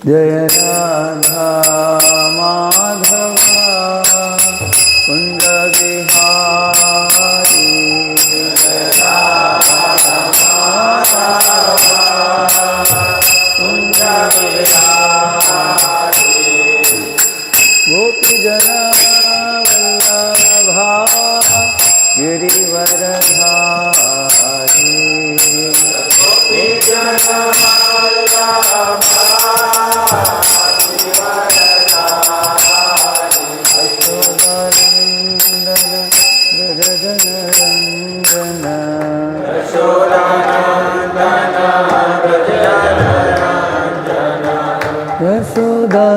Jaya Radha Madhava Kunda Vihari Jaya Radha Madhava Kunda Vihari Gopi Jana Vallabha Girivaradhari Gopi Jana Vallabha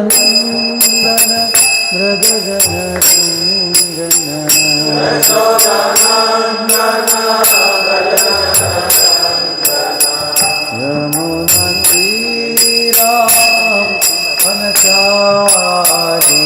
Yashodanandana Radhajanarandana Yamunatira Vanachari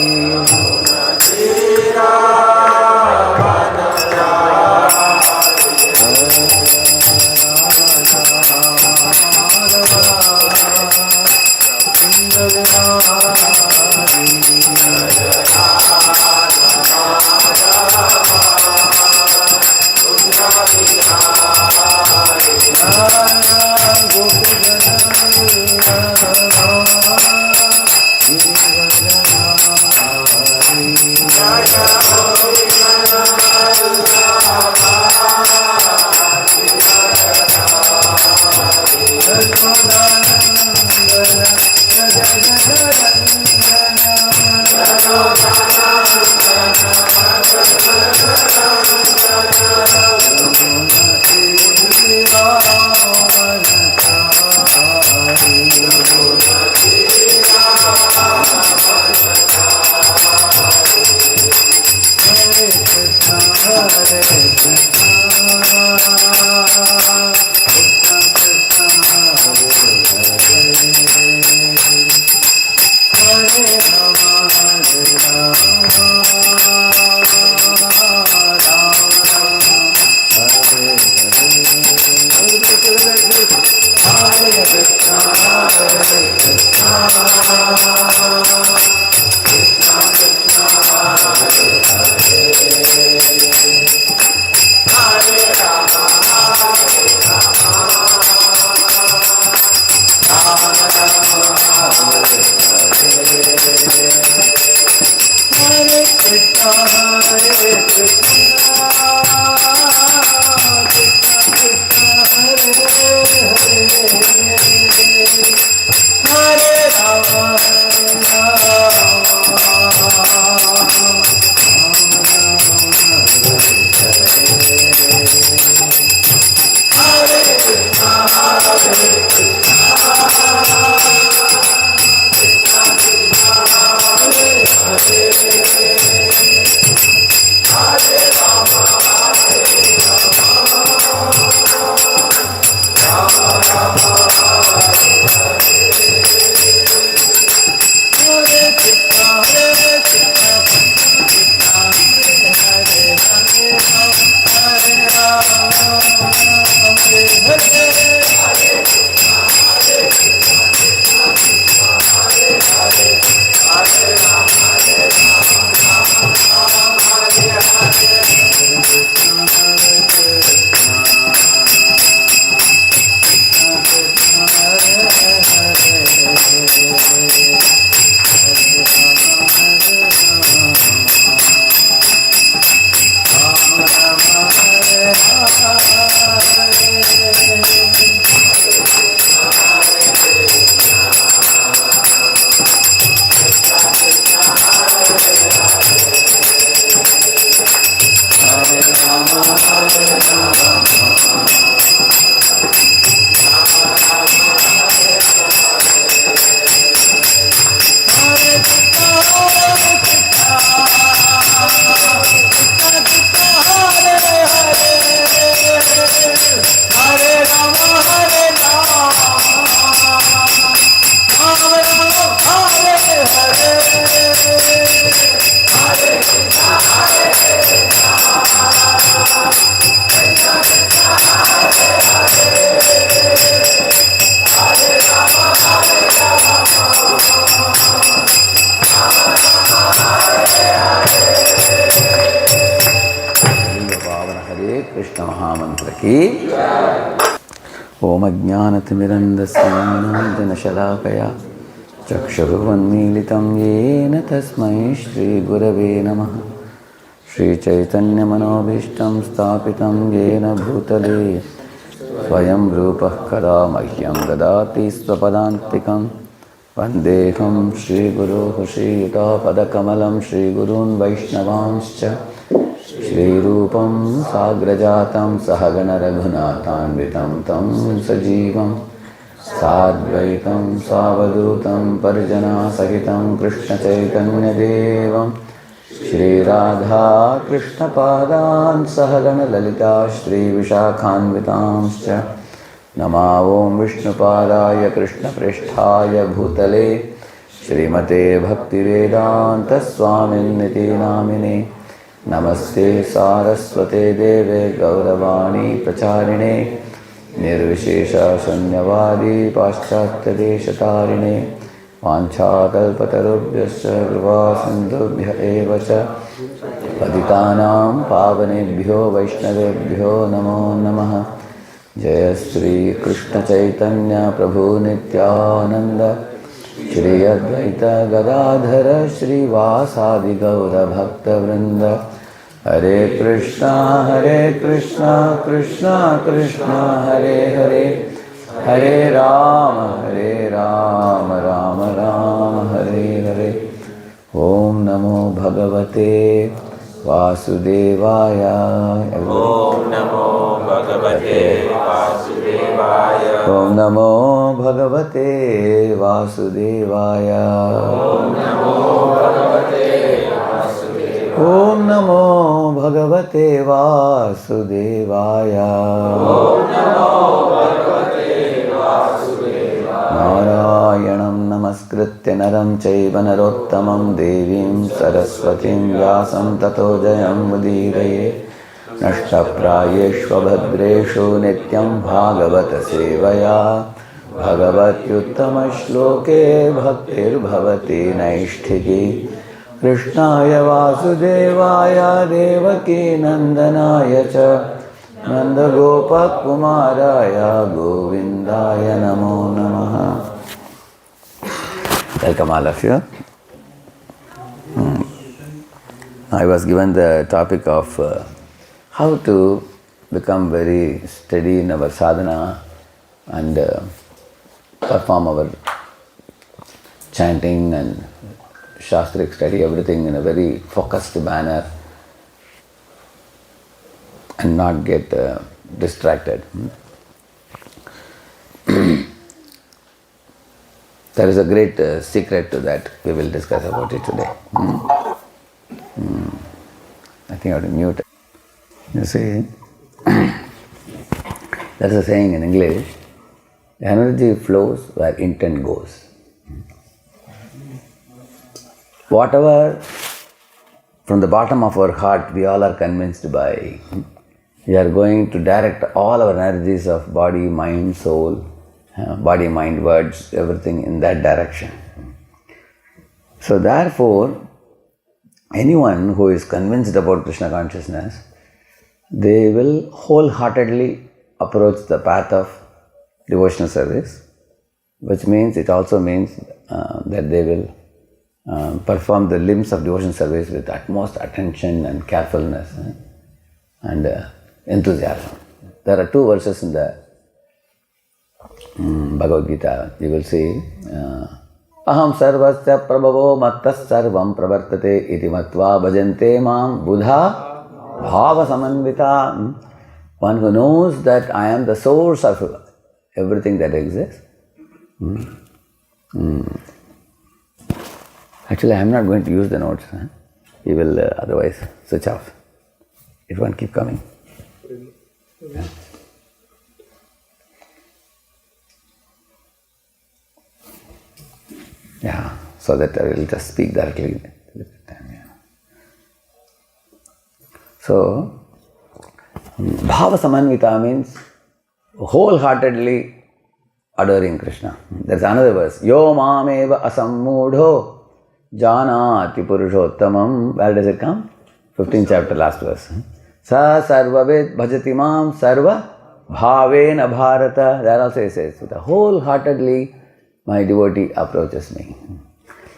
Hare Rama ki Om Ajnanatimirandasya Jnananjanashalakaya Chakshurvanmilitam Yena Tasmai Shri Gurave Namaha Shri Chaitanya Manobhishtam Stapitam Yena Bhutale Swayam Rupah Kada Mahyam Dadati Swapadantikam Vandeham Shri Guru Shri Yuta Padakamalam Shri Gurun Vaishnavanscha Shri Rupam Sagrajatam Sahagana Raghunathanvitam Tam Sajivam Sadvaitam Savadutam Parjana Sahitam Krishna Chaitanya Devam Shri Radha Krishna Padan Sahagana Lalita Shri Vishakhanvitamscha Nama Om Vishnu Padaya Krishna Pristhaya Bhutale Shrimate Bhakti Vedanta Swamin Niti Namine Namaste Saraswate Deve Gauravani Pracharine Nirvishesha Shanyavadi Paschatya Deshatarine Vanchakalpatarubhyascha Kripa Sindhubhya Evacha Patitanam Pavanebhyo Vaishnavebhyo Namo Namaha Jaya Sri Krishna Chaitanya Prabhu Nityananda Shri Advaita Gadadhara Shri Vasadi Gaura Bhakta Vrinda Hare Krishna Krishna Krishna Hare Hare Hare Rama Rama Rama Hare Hare Om Namo Bhagavate Vasudevaya Om Namo Bhagavate Vasudevaya. Om Namo Bhagavate Vasudevaya. Om Namo Bhagavate Vasudevaya. Om Namo Bhagavate Vasudevaya. Om Namo Bhagavate Vasudevaya. Narayanam Namaskritya Naram Chaiva Narottamam Devim Saraswatim Vyasam Tato Jayam Udiraye Nashtaprayeshva Bhadreshu Nityam Bhagavata Sevaya Bhagavatyuttama Shloke Bhaktir Bhavati Naishtiki Krishnaya Vasudevaya Devaki Nandanaya Cha Nanda Gopa Kumaraya Govindaya Namo Namaha. Welcome all of you. I was given the topic of how to become very steady in our sadhana and perform our chanting and shastric study, everything in a very focused manner and not get distracted. There is a great secret to that. We will discuss about it today. I think I have to mute. You see, there is a saying in English, energy flows where intent goes. Whatever from the bottom of our heart we all are convinced by, we are going to direct all our energies of body, mind, soul, body, mind, words, everything in that direction. So therefore, anyone who is convinced about Krishna consciousness, they will wholeheartedly approach the path of devotional service, which means, it also means that they will perform the limbs of devotional service with utmost attention and carefulness and enthusiasm. There are two verses in the Bhagavad Gita. You will see, Aham sarvasya prabhavo mattas sarvam pravartate iti matva bhajante mam buddha bhava samanvita. One who knows that I am the source of everything that exists. Actually, I am not going to use the notes. You will otherwise switch off. It won't keep coming. Yeah, so that I will just speak directly. So, bhava samanvita means wholeheartedly adoring Krishna. There's another verse. Yo mameva asammudho janati purushottamam. Where does it come? 15th chapter, last verse. Sa sarvavet bhajati mam sarva bhavena bharata. That also he says, with a wholeheartedly my devotee approaches me.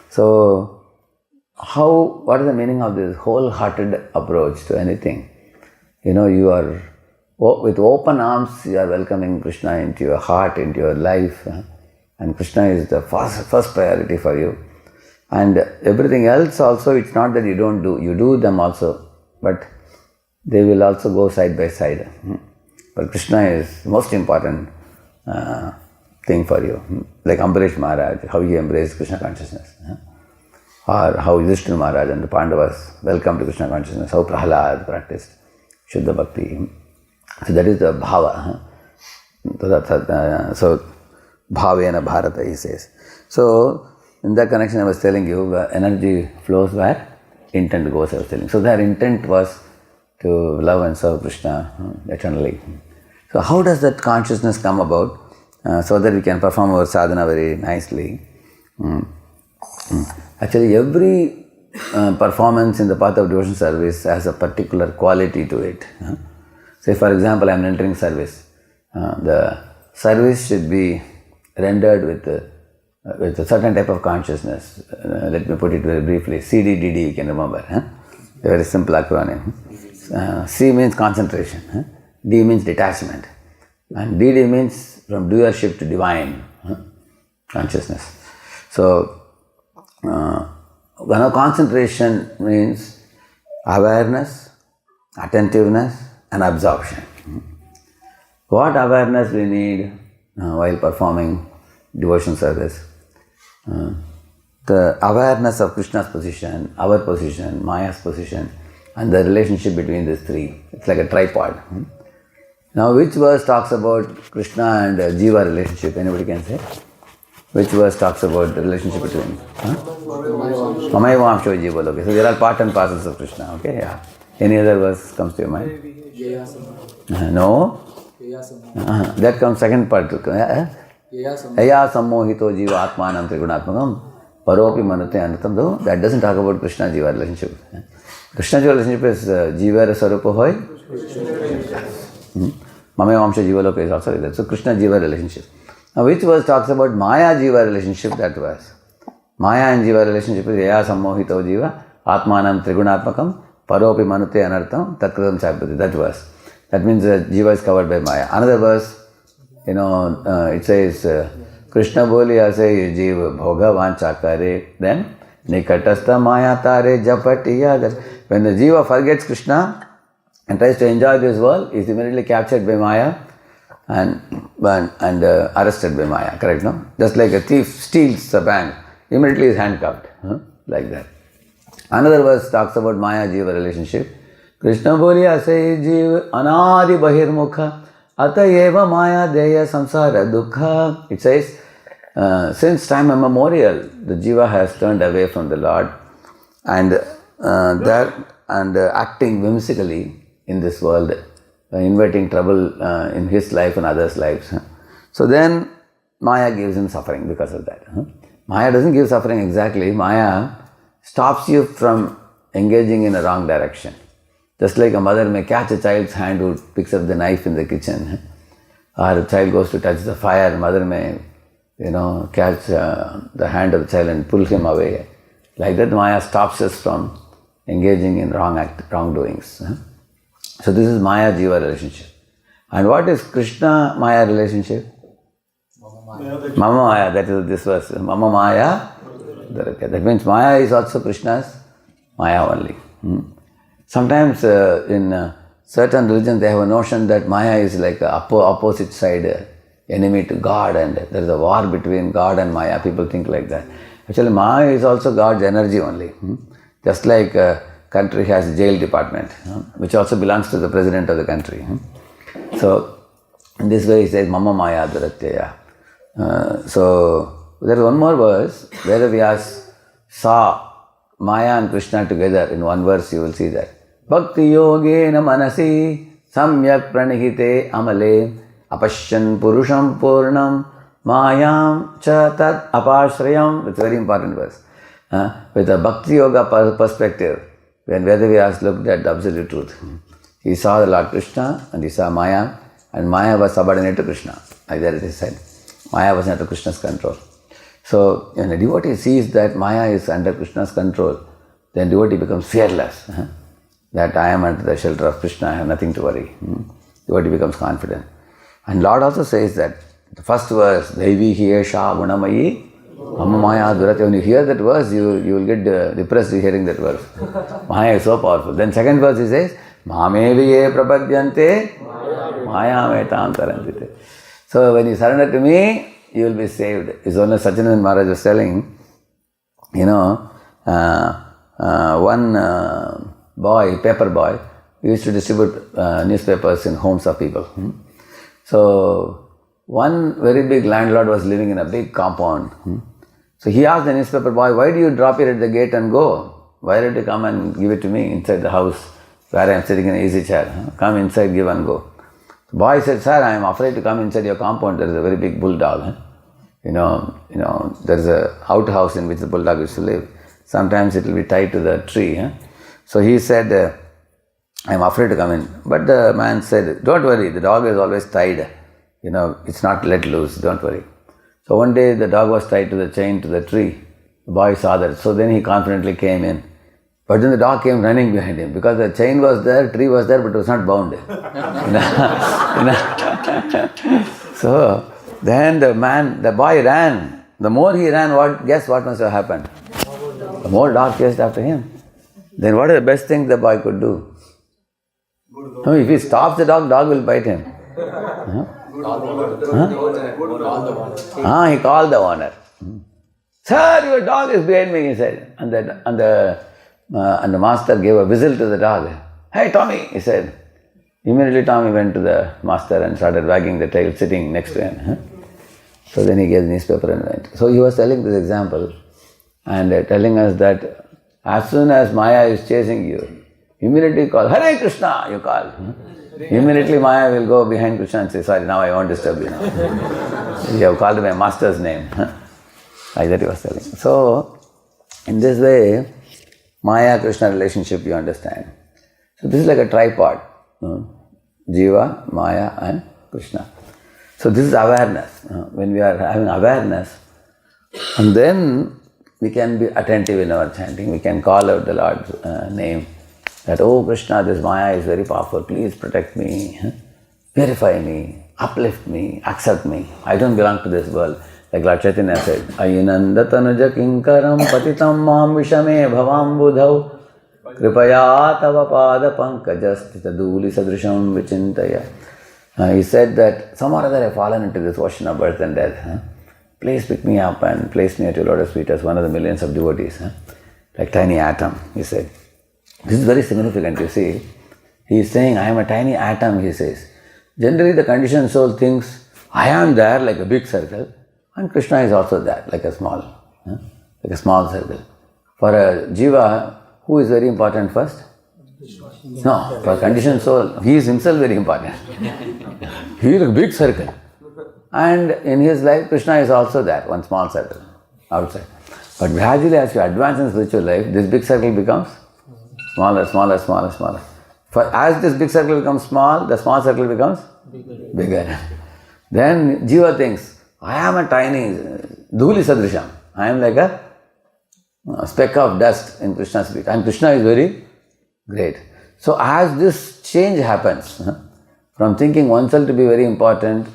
So, what is the meaning of this wholehearted approach to anything? You are, with open arms, you are welcoming Krishna into your heart, into your life. And Krishna is the first priority for you. And everything else also, it's not that you don't do, you do them also. But they will also go side by side. But Krishna is the most important thing for you. Like Ambarish Maharaj, how he embraced Krishna consciousness. Or how Yudhishthira Maharaj and the Pandavas welcomed to Krishna consciousness. How Prahlad practiced Shuddha Bhakti. So that is the bhava. So bhavena bharata, he says. So in that connection I was telling you, energy flows where intent goes, I was telling. So their intent was to love and serve Krishna eternally. So how does that consciousness come about? So that we can perform our sadhana very nicely. Actually, every performance in the path of devotional service has a particular quality to it. Say, for example, I am entering service. The service should be rendered with a certain type of consciousness. Let me put it very briefly. CDDD, you can remember. A very simple acronym. C means concentration. D means detachment. And DD means from doership to divine consciousness. So, concentration means awareness, attentiveness and absorption. What awareness we need while performing devotion service? The awareness of Krishna's position, our position, Maya's position, and the relationship between these three. It's like a tripod. Now, which verse talks about Krishna and Jiva relationship? Anybody can say? Which verse talks about the relationship between? Mamayavamsho Jiva. Okay, so there are part and parcels of Krishna. Okay, yeah. Any other verse comes to your mind? No? That comes second part. Yaya sammohito jiva atmanam trigunatmakam paropi manute anatam. Though that doesn't talk about Krishna Jiva relationship. Krishna Jiva relationship is Jiva Sarupa Hoy. Mamayavamsho Jiva Loka is also there. So Krishna Jiva relationship. Now which verse talks about Maya Jiva relationship? That verse. Maya and Jiva relationship is Yaya sammohito jiva atmanam trigunatmakam paropi manute anartham tatkritam chapati. That verse. That means Jiva is covered by Maya. Another verse, it says, Krishna boli ase Jiva bhoga vanchakare. Then, nikatastha maya tare japatiya. When the Jiva forgets Krishna and tries to enjoy this world, is immediately captured by Maya and arrested by Maya. Correct, no? Just like a thief steals a bank, immediately is handcuffed. Like that. Another verse talks about Maya Jiva relationship. Krishna boli ase Jiva anadi bahirmukha atayeva maya deya samsara dukha. It says, since time immemorial, the Jiva has turned away from the Lord and acting whimsically in this world, inviting trouble in his life and others' lives. So then Maya gives him suffering because of that. Maya doesn't give suffering exactly. Maya stops you from engaging in a wrong direction. Just like a mother may catch a child's hand who picks up the knife in the kitchen, or a child goes to touch the fire, mother may, catch the hand of the child and pull him away. Like that, Maya stops us from engaging in wrongdoings. So this is Maya Jiva relationship. And what is Krishna Maya relationship? Mama Maya, that is this verse. Mama Maya. That means Maya is also Krishna's Maya only. Sometimes in certain religions they have a notion that Maya is like a opposite side, enemy to God, and there is a war between God and Maya. People think like that. Actually, Maya is also God's energy only. Just like a country has a jail department, which also belongs to the president of the country. So, in this way he says, Mama Maya Dharatyaya. So, there is one more verse, Vedavyas saw Maya and Krishna together. In one verse you will see that. Bhakti yogena manasi samyak pranihite amale apashyan purusham purnam mayam cha tat apashrayam. It's a very important verse. With a Bhakti yoga perspective, when Vedavyas looked at the absolute truth, He saw the Lord Krishna and he saw Maya, and Maya was subordinate to Krishna. Like that it is said. Maya was under Krishna's control. So when a devotee sees that Maya is under Krishna's control, then devotee becomes fearless. That I am under the shelter of Krishna, I have nothing to worry. Devotee becomes confident. And Lord also says that the first verse, Daivi Hiesha Gunamayi Amma Maya Durate. When you hear that verse, you will get depressed hearing that verse. Maya is so powerful. Then second verse he says, Mameviye Prapadyante Maya Metam Tarantite. So when you surrender to me, you will be saved. It's only Satyananda Maharaj was telling, one boy, paper boy, used to distribute newspapers in homes of people. So one very big landlord was living in a big compound. So he asked the newspaper boy, why do you drop it at the gate and go? Why don't you come and give it to me inside the house where I am sitting in an easy chair? Come inside, give and go. The boy said, sir, I am afraid to come inside your compound. There is a very big bulldog. There is a outhouse in which the bulldog used to live. Sometimes it will be tied to the tree. So he said, I am afraid to come in. But the man said, don't worry, the dog is always tied. It's not let loose, don't worry. So one day the dog was tied to the chain to the tree. The boy saw that. So then he confidently came in. But then the dog came running behind him because the chain was there, tree was there, but it was not bound. So then the boy ran. The more he ran, guess what must have happened? The more dog chased after him. Then what is the best thing the boy could do? No, if he stops the dog will bite him. He called the owner. Sir, your dog is behind me, he said. And the master gave a whistle to the dog. Hey, Tommy, he said. Immediately Tommy went to the master and started wagging the tail, sitting next to him. So then he gave the newspaper and went. So he was telling this example and telling us that as soon as Maya is chasing you, immediately call, Hare Krishna, you call. Immediately Maya will go behind Krishna and say, sorry, now I won't disturb you now. You have called my master's name. Like that he was telling. So, in this way, Maya-Krishna relationship you understand. So this is like a tripod. Jiva, Maya and Krishna. So this is awareness. When we are having awareness, and then we can be attentive in our chanting. We can call out the Lord's name. That, oh Krishna, this Maya is very powerful. Please protect me, purify me, uplift me, accept me. I don't belong to this world. Like Lord Chaitanya said, Ayinanda tanuja kinkaram patitam mam vishame bhavam budhau kripaya tava pada pankajastita duli sadrisham vichintaya. He said that somehow or other I have fallen into this ocean of birth and death. Please pick me up and place me at your lotus feet as one of the millions of devotees. Like tiny atom, he said. This is very significant, you see. He is saying, I am a tiny atom, he says. Generally the conditioned soul thinks, I am there like a big circle, and Krishna is also there like a small circle. For a jiva, who is very important first? No, for conditioned soul, he is himself very important. He is a big circle. And in his life, Krishna is also there, one small circle, outside. But gradually as you advance in spiritual life, this big circle becomes smaller. As this big circle becomes small, the small circle becomes bigger. Then jiva thinks, I am a tiny dhuli sadrisham. I am like a speck of dust in Krishna's feet. And Krishna is very great. So as this change happens, from thinking oneself to be very important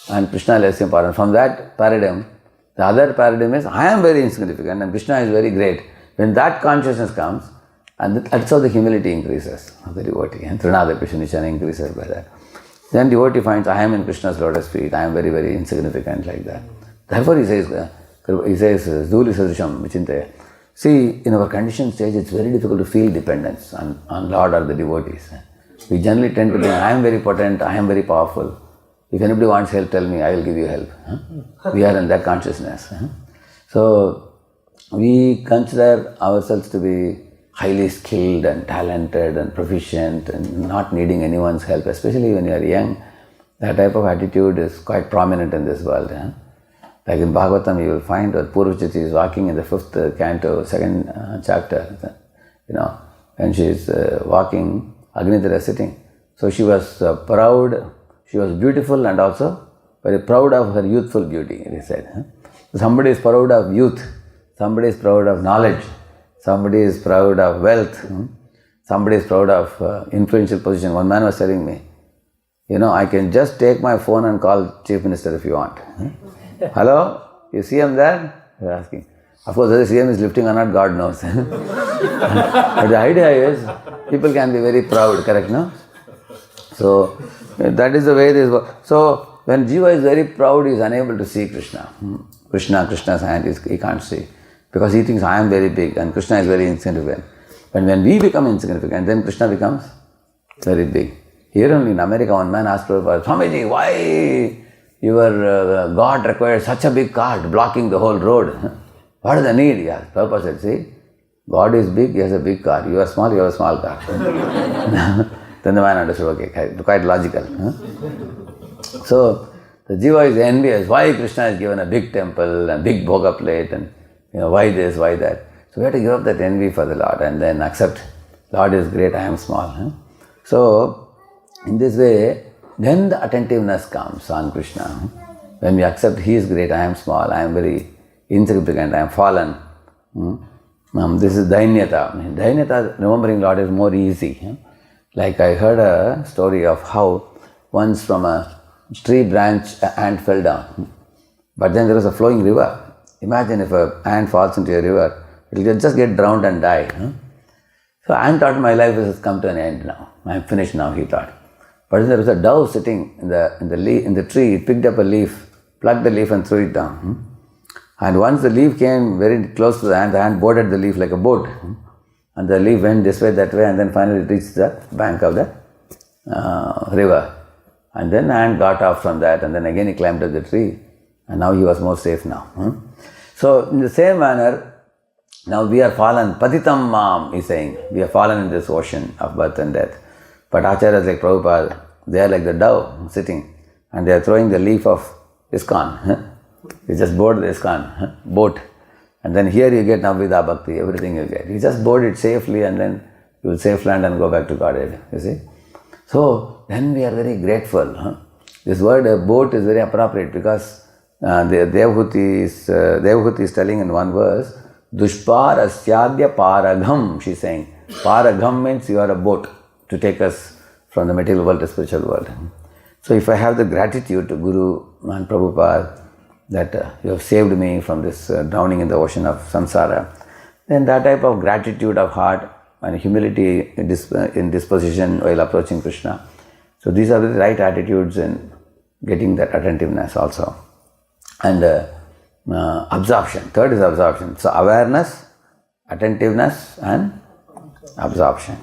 and Krishna less important, from that paradigm, the other paradigm is, I am very insignificant and Krishna is very great. When that consciousness comes, and that's how the humility increases of the devotee. And Trinada Pishunicana increases by that. Then devotee finds, I am in Krishna's lotus feet, I am very, very insignificant like that. Therefore he says, Dhuli Sadrisham Vichintaya. See, in our conditioned stage, it's very difficult to feel dependence on Lord or the devotees. We generally tend to think, I am very potent, I am very powerful. If anybody wants help, tell me, I will give you help. We are in that consciousness. So, we consider ourselves to be highly skilled and talented and proficient and not needing anyone's help, especially when you are young. That type of attitude is quite prominent in this world. Like in Bhagavatam, you will find that Purvachiti is walking in the 5th canto, 2nd chapter. And she is walking Agnitra sitting. So she was proud, she was beautiful and also very proud of her youthful beauty, he said. Somebody is proud of youth, somebody is proud of knowledge, somebody is proud of wealth, somebody is proud of influential position. One man was telling me, I can just take my phone and call Chief Minister if you want. Hello? You see him there? He was asking. Of course, whether CM is lifting or not, God knows. But the idea is, people can be very proud, correct, no? So, that is the way this works. So, when Jiva is very proud, he is unable to see Krishna. Krishna's hand, he can't see. Because he thinks, I am very big and Krishna is very insignificant. But when we become insignificant, then Krishna becomes very big. Here only in America, one man asked Prabhupada, Swamiji, why your God required such a big cart blocking the whole road? What is the need? He asked. Prabhupada said, see, God is big, he has a big car. You are small, you have a small car. Then the man understood, okay, quite logical. So, the Jiva is envious. Why Krishna is given a big temple and big bhoga plate and why this, why that. So we have to give up that envy for the Lord and then accept, Lord is great, I am small. So, in this way, then the attentiveness comes on Krishna. When we accept He is great, I am small, I am very insignificant, I am fallen. This is Dainyata. Dainyata, remembering Lord, is more easy. Like I heard a story of how once from a tree branch an ant fell down. But then there was a flowing river. Imagine if an ant falls into a river, it will just get drowned and die. So ant thought, my life has come to an end now. I am finished now, he thought. But then there was a dove sitting in the tree. It picked up a leaf, plucked the leaf and threw it down. And once the leaf came very close to the ant boarded the leaf like a boat. And the leaf went this way, that way, and then finally it reached the bank of the river. And then the ant got off from that, and then again he climbed up the tree. And now he was more safe now. So in the same manner, now we are fallen. Patitam mam is saying, we are fallen in this ocean of birth and death. But acharyas like Prabhupada, they are like the dove sitting, and they are throwing the leaf of ISKCON. You just board the ISKCON boat, and then here you get Navvidha Bhakti, everything you get. You just board it safely and then you will safe land and go back to Godhead, you see. So then we are very grateful. This word boat is very appropriate because the Devahuti is telling in one verse, Dushparasyaadya Paragham, she is saying. Paragham means you are a boat to take us from the material world to spiritual world. So if I have the gratitude to Guru and Prabhupada that you have saved me from this drowning in the ocean of samsara, then that type of gratitude of heart and humility in disposition while approaching Krishna. So these are the right attitudes in getting that attentiveness also. And absorption. Third is absorption. So awareness, attentiveness and absorption.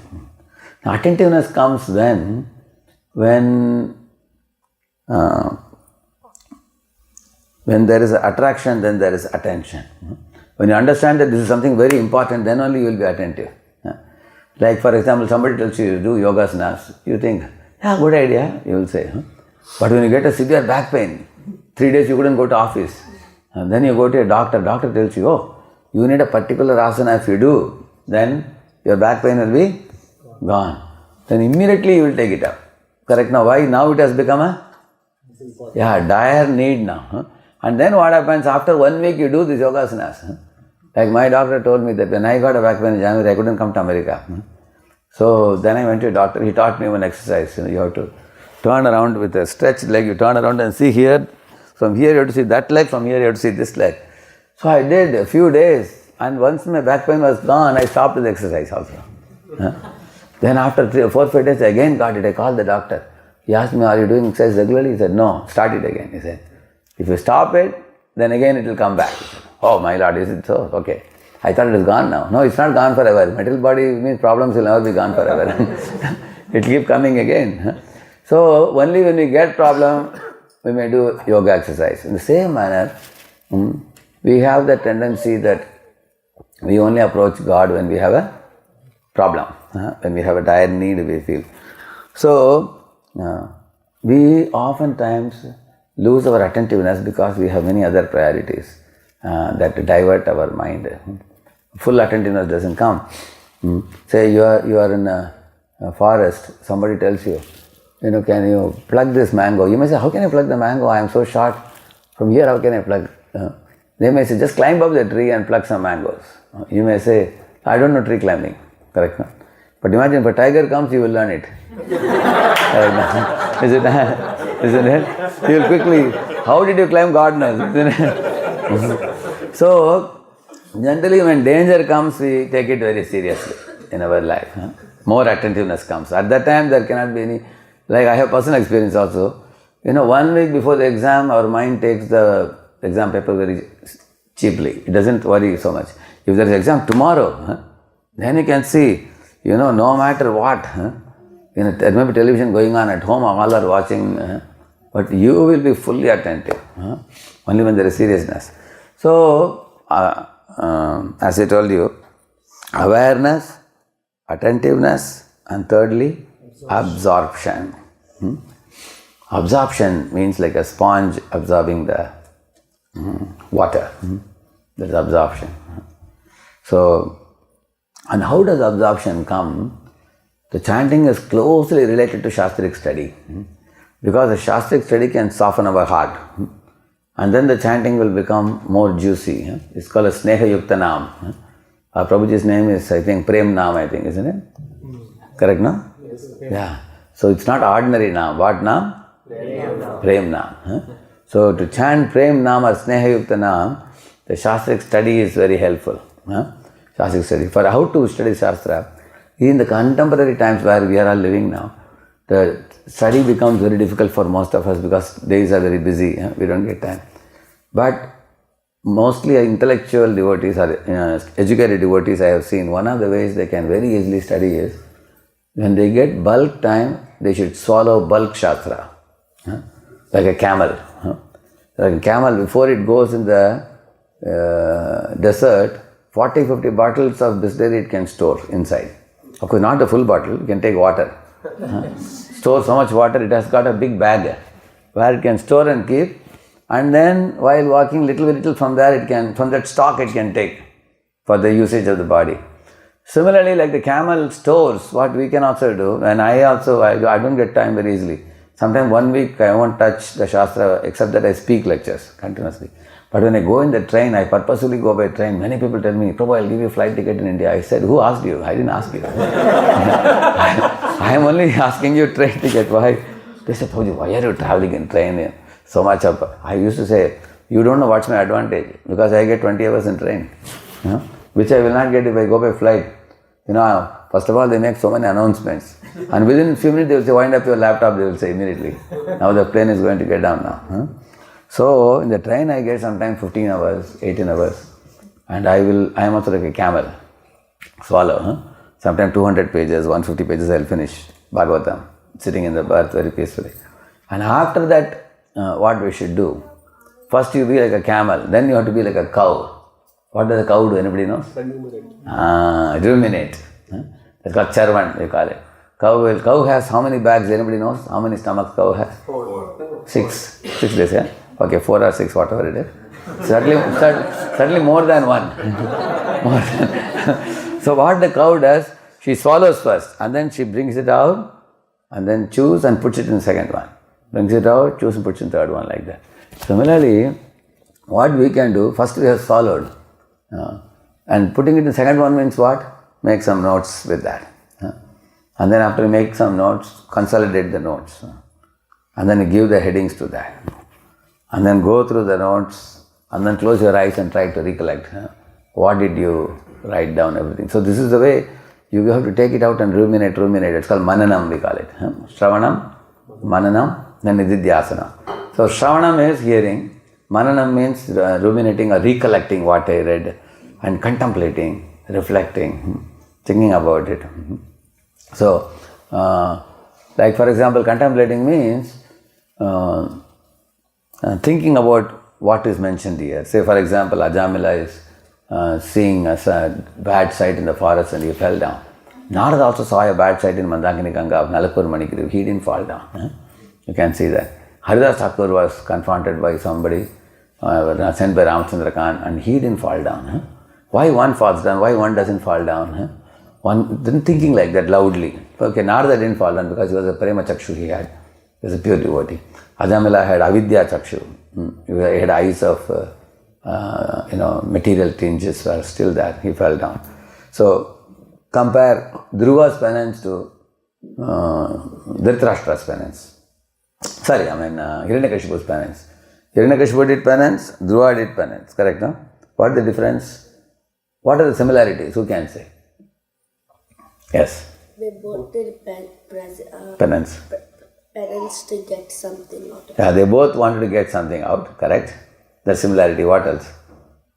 Now attentiveness comes then when there is attraction, then there is attention. When you understand that this is something very important, then only you will be attentive. Like for example, somebody tells you to do yogasanas, you think, yeah, good idea, you will say. But when you get a severe back pain, 3 days you couldn't go to office, and then you go to a doctor tells you, oh, you need a particular asana, if you do, then your back pain will be gone. Then immediately you will take it up. Correct now? Why? Now it has become a dire need now. And then what happens, after 1 week you do these yogasanas. Like my doctor told me that when I got a back pain in January, I couldn't come to America. So then I went to a doctor, he taught me one exercise. You have to turn around with a stretched leg, you turn around and see here, from here you have to see that leg, from here you have to see this leg. So I did a few days, and once my back pain was gone, I stopped the exercise also. Then after 3 or 4 5 days, I again got it. I called the doctor. He asked me, are you doing exercise regularly? He said, no, start it again. He said, if you stop it, then again it will come back. Said, oh my Lord, is it so? Okay. I thought it was gone now. No, it's not gone forever. Material body means problems will never be gone forever. It will keep coming again. So only when we get problem, we may do yoga exercise. In the same manner, we have the tendency that we only approach God when we have a problem, when we have a dire need, we feel. So, we oftentimes lose our attentiveness because we have many other priorities that divert our mind. Full attentiveness doesn't come. Say you are in forest, somebody tells you, can you plug this mango? You may say, how can I plug the mango? I am so short. From here, how can I plug? They may say, just climb up the tree and pluck some mangoes. You may say, I don't know tree climbing. Correct? No? But imagine if a tiger comes, you will learn it. Isn't it? You will quickly, how did you climb? God knows. So, generally when danger comes, we take it very seriously in our life. More attentiveness comes. At that time, there cannot be any, like I have personal experience also. 1 week before the exam, our mind takes the exam paper very cheaply. It doesn't worry so much. If there is exam tomorrow, then you can see, no matter what, there may be television going on at home, all are watching, but you will be fully attentive, only when there is seriousness. So, as I told you, awareness, attentiveness, and thirdly, absorption. Absorption means like a sponge absorbing the water. That is absorption. So, and how does absorption come? The chanting is closely related to shastric study. Because the shastric study can soften our heart. And then the chanting will become more juicy. It's called a Sneha Yukta Naam. Prabhuji's name is, I think, Prem Naam, I think, isn't it? Correct, no? Yes. Yeah. So it's not ordinary Naam. What Naam? Prem Naam. So to chant Prem Naam or Sneha Yukta Naam, the shastric study is very helpful. Shastric study. For how to study Shastra, in the contemporary times where we are all living now, the study becomes very difficult for most of us because days are very busy, we don't get time. But mostly intellectual devotees or educated devotees I have seen, one of the ways they can very easily study is, when they get bulk time, they should swallow bulk Shastra, like a camel. Like a camel, before it goes in the desert, 40-50 bottles of distillery it can store inside. Of course, not a full bottle, you can take water. Store so much water, it has got a big bag where it can store and keep, and then while walking little from there, it can, from that stock it can take for the usage of the body. Similarly, like the camel stores, what we can also do, and I don't get time very easily. Sometimes 1 week I won't touch the Shastra except that I speak lectures continuously. But when I go in the train, I purposely go by train. Many people tell me, Prabhu, I'll give you a flight ticket in India. I said, who asked you? I didn't ask you. I am only asking you train ticket. Why? They said, Prabhuji, why are you traveling in train? So much of, I used to say, you don't know what's my advantage, because I get 20 hours in train, which I will not get if I go by flight. First of all, they make so many announcements. And within a few minutes, they will say, wind up your laptop, they will say immediately. Now the plane is going to get down now. So, in the train I get sometimes 15 hours, 18 hours. And I am also like a camel. Swallow. Sometimes 200 pages, 150 pages I will finish. Bhagavatam. Sitting in the berth very peacefully. And after that, what we should do? First you be like a camel, then you have to be like a cow. What does a cow do? Anybody knows? Ruminate. That's called charvan, they call it. Cow has how many bags? Anybody knows? How many stomachs cow has? 4. 6 days, yeah? Okay, 4 or 6, whatever it is. Certainly more than one. So what the cow does, she swallows first, and then she brings it out, and then chews and puts it in the second one. Brings it out, chews and puts in the third one, like that. Similarly, what we can do, first we have swallowed. And putting it in the second one means what? Make some notes with that. And then after you make some notes, consolidate the notes. And then you give the headings to that. And then go through the notes, and then close your eyes and try to recollect. What did you write down, everything. So this is the way you have to take it out and ruminate. It's called mananam, we call it. Shravanam, mananam, then nididhyasana. So shravanam is hearing, mananam means ruminating or recollecting what I read, and contemplating, reflecting, thinking about it. So, like for example, contemplating means thinking about what is mentioned here. Say for example, Ajamila is seeing a bad sight in the forest and he fell down. Narada also saw a bad sight in Mandakini Ganga of Nalapur Manikiri. He didn't fall down. You can see that. Haridas Thakur was confronted by somebody sent by Ramchandra Khan, and he didn't fall down. Why one falls down? Why one doesn't fall down? one then thinking like that loudly. Okay, Narada didn't fall down because he was a prema chakshu he had. He was a pure devotee. Ajamila had avidya chakshu. He had eyes of material tinges were still there. He fell down. So compare Dhruva's penance to Dhritarashtra's penance. Hiranyakashipu's penance. Hiranyakashipu did penance, Dhruva did penance. Correct, no? What is the difference? What are the similarities? Who can say? Yes. They both did Penance. penance to get something out of it. Yeah, they both wanted to get something out. Correct. The similarity. What else?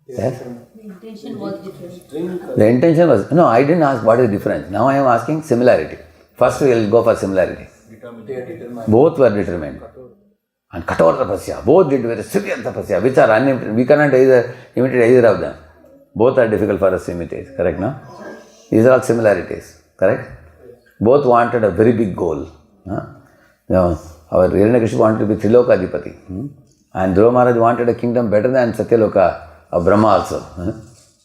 Yes. The intention was different. The intention was, no, I didn't ask what is the difference. Now I am asking similarity. First we will go for similarity. Both were determined. And kator tapasya, both did very severe tapasya, which are unimited. We cannot imitate either of them. Both are difficult for us to imitate. Correct, no? These are all similarities. Correct? Both wanted a very big goal. Our Hiranyakashipu wanted to be Triloka Adhipati. And Dhruva Maharaj wanted a kingdom better than Satyaloka of Brahma also.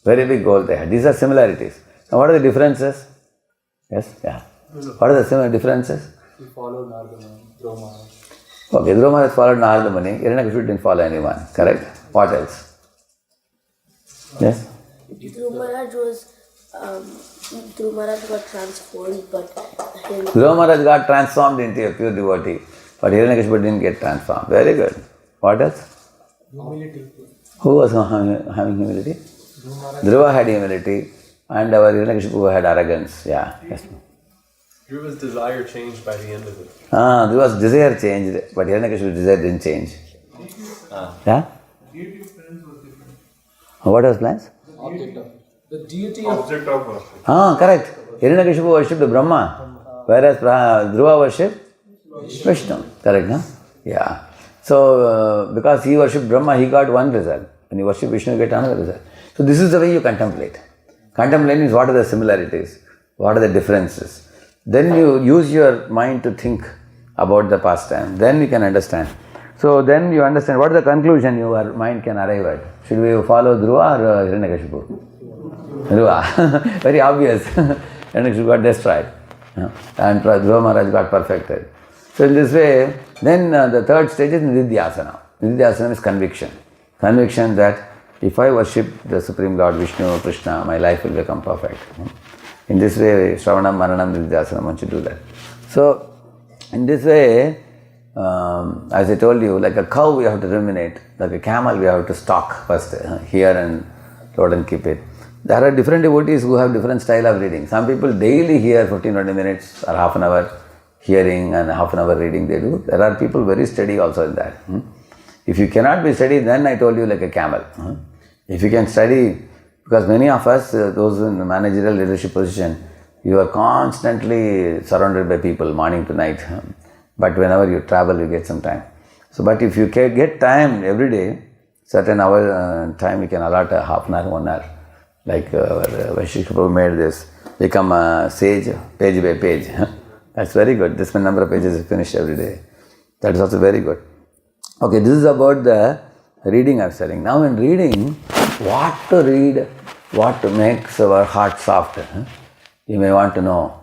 Very big goal they had. These are similarities. Now what are the differences? Yes? Yeah. What are the similar differences? He followed Narada Muni, Dhruva Maharaj. Okay, Dhruva Maharaj followed Narada Muni. Hiranyakashipu didn't follow anyone. Correct? What else? Yes? Dhruva Maharaj got transformed, but Dhruva Maharaj got transformed into a pure devotee, but Hiranyakashipu didn't get transformed. Very good. What else? Humility. Who was having humility? Dhruva had humility, and our Hiranyakashipu had arrogance. Yeah. Yes. Dhruva's desire changed by the end of it. Dhruva's desire changed, but Hiranyakashipu's desire didn't change. Yeah? What was plans? The deity of Object of worship. Correct. Hiranyakashipu worshipped Brahma, whereas Dhruva worshipped Vishnu. Correct, no? Yeah. So, because he worshipped Brahma, he got one result. When you worship Vishnu, you get another result. So, this is the way you contemplate. Contemplate means what are the similarities? What are the differences? Then you use your mind to think about the pastime. Then you can understand. So, then you understand what is the conclusion your mind can arrive at. Should we follow Dhruva or Hiranyakashipu? Dhruva. Very obvious. Hiranyakashipu got destroyed. And Dhruva Maharaj got perfected. So in this way, then the third stage is Nididhyasana. Nididhyasana is conviction. Conviction that if I worship the Supreme Lord Vishnu, Krishna, my life will become perfect. In this way, Shravanam, Maranam, Nididhyasana, once you do that. So, in this way, as I told you, like a cow we have to ruminate, like a camel we have to stalk first, hear and load and keep it. There are different devotees who have different style of reading. Some people daily hear 15-20 minutes or half an hour hearing and half an hour reading they do. There are people very steady also in that. If you cannot be steady, then I told you like a camel. If you can study, because many of us, those in the managerial leadership position, you are constantly surrounded by people morning to night. But whenever you travel, you get some time. So, but if you can get time every day, certain hour time you can allot a half an hour, 1 hour. Like Vaisheshika made this, become a sage page by page. That's very good. This number of pages is finished every day. That is also very good. Okay, this is about the reading I am saying. Now in reading, what to read, what makes our heart soft. You may want to know.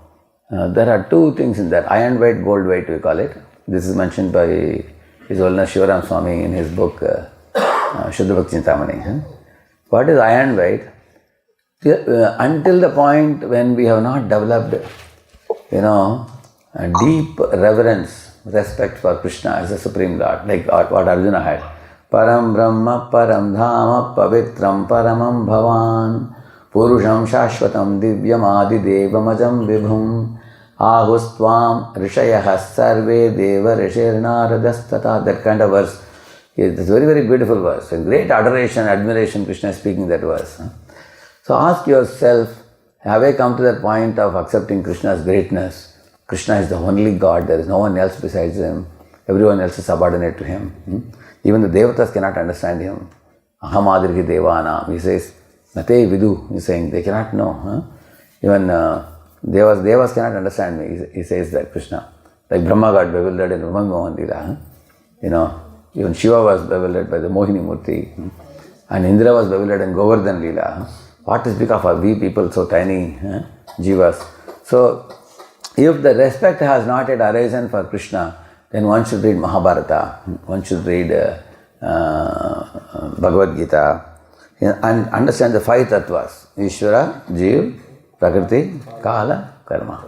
There are two things in that. Iron weight, gold weight we call it. This is mentioned by His Holiness Shivaram Swami in his book Shuddha Bhakti Chintamani. What is iron weight? Until the point when we have not developed, a deep reverence, respect for Krishna as the Supreme Lord, like what Arjuna had. Param Brahma, Param Dhama, Pavitram, Paramam Bhavan, Purusham Shashvatam, Divyam Adi Devamajam Vibhum, Ahustvam Rishayah Sarve Deva Rishir Naradastata. That kind of verse. It's a very, very beautiful verse. A great adoration, admiration, Krishna is speaking that verse. So ask yourself, have I come to that point of accepting Krishna's greatness? Krishna is the only God, there is no one else besides him. Everyone else is subordinate to him. Even the Devatas cannot understand him. Aham Adirhi Devanam. He says, Nate Vidu. He is saying, they cannot know. Even Devas cannot understand me. He says that Krishna. Like Brahma got bewildered in Brahma Mohan Leela. Even Shiva was bewildered by the Mohini Murti. And Indra was bewildered in Govardhan Leela. What is because of we people so tiny? jivas. So, if the respect has not yet arisen for Krishna, then one should read Mahabharata, one should read Bhagavad Gita, and understand the 5 tattvas: Ishvara, Jiv, Prakriti, Kala, Karma.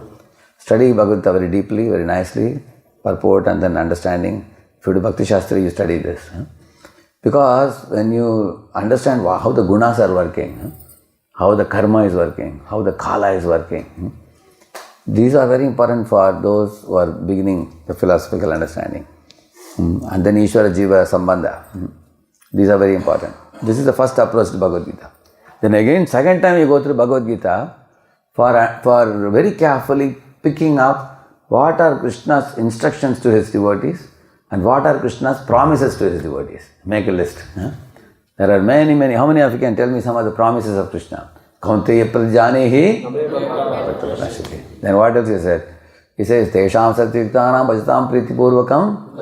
Study Bhagavad Gita very deeply, very nicely, purport and then understanding. If you do Bhakti Shastra, you study this. Because when you understand how the gunas are working, how the karma is working, how the kala is working, these are very important for those who are beginning the philosophical understanding. And then Ishvara Jiva Sambandha. These are very important. This is the first approach to Bhagavad Gita. Then again, second time you go through Bhagavad Gita for very carefully picking up what are Krishna's instructions to his devotees and what are Krishna's promises to his devotees. Make a list. There are many. How many of you can tell me some of the promises of Krishna? Kaunteya prajanehi. Then what else he said? He says, Tesham satyuktanam bhajatam pritipurvakam.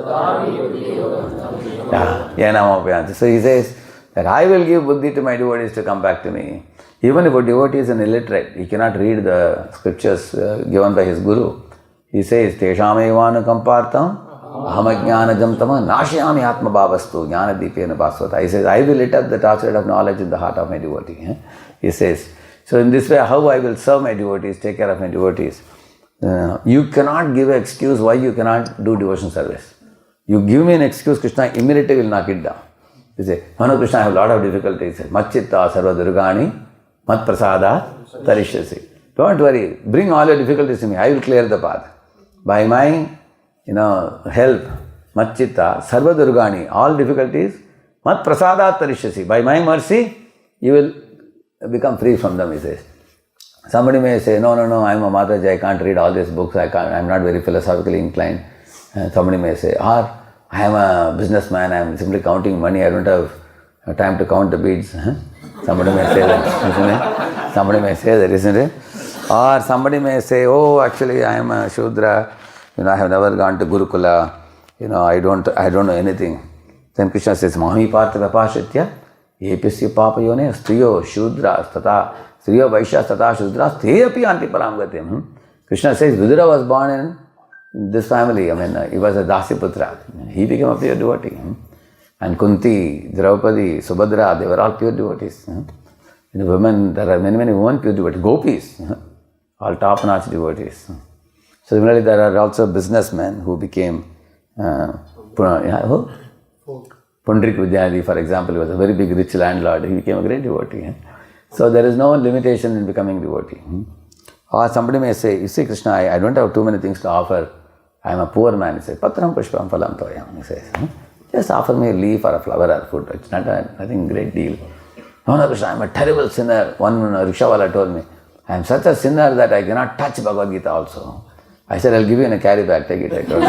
So he says that I will give buddhi to my devotees to come back to me. Even if a devotee is an illiterate, he cannot read the scriptures given by his guru. He says, Tesham evanu kampartam ahamajnanajam tama nashayami atma bhavastu jnana deepena bhasvata. He says, I will lit up the torchlight of knowledge in the heart of my devotee. He says, so in this way, how I will serve my devotees, take care of my devotees. You cannot give an excuse why you cannot do devotion service. You give me an excuse, Krishna immediately will knock it down. You say, Manu Krishna, I have a lot of difficulties. Matchitta sarva durgani mat prasada tarishyasi. Don't worry, bring all your difficulties to me, I will clear the path. By my help, matchitta sarva durgani, all difficulties, mat prasada tarishyasi. By my mercy, you will become free from them, he says. Somebody may say, no, I am a Mataji, I can't read all these books, I am not very philosophically inclined. Somebody may say, or I am a businessman, I am simply counting money, I don't have time to count the beads. Somebody may say that, isn't it? Somebody may say that, isn't it? Or somebody may say, oh, actually I am a Shudra, I have never gone to Gurukula, I don't know anything. Then Krishna says, Mahami Partha Vapashatya, Episya Papayone, Striyo Shudras Tata, Striyo Vaishyas Tata Shudras, Te api anti paramgatim. Krishna says, Vidura was born in this family, he was a Dasiputra. He became a pure devotee. And Kunti, Draupadi, Subhadra, they were all pure devotees. Women, there are many women pure devotees. Gopis, all top-notch devotees. So similarly, there are also businessmen who became Pundrik Vidyadhi, for example, he was a very big rich landlord. He became a great devotee. So there is no limitation in becoming devotee. Or somebody may say, you see Krishna, I don't have too many things to offer. I am a poor man. He says, Patram Pushpam Phalam Toyam. He says, just offer me a leaf or a flower or food. It's nothing great deal. No, Krishna, I am a terrible sinner. One rickshawala told me, I am such a sinner that I cannot touch Bhagavad Gita also. I said, I'll give you in a carry bag, take it. I told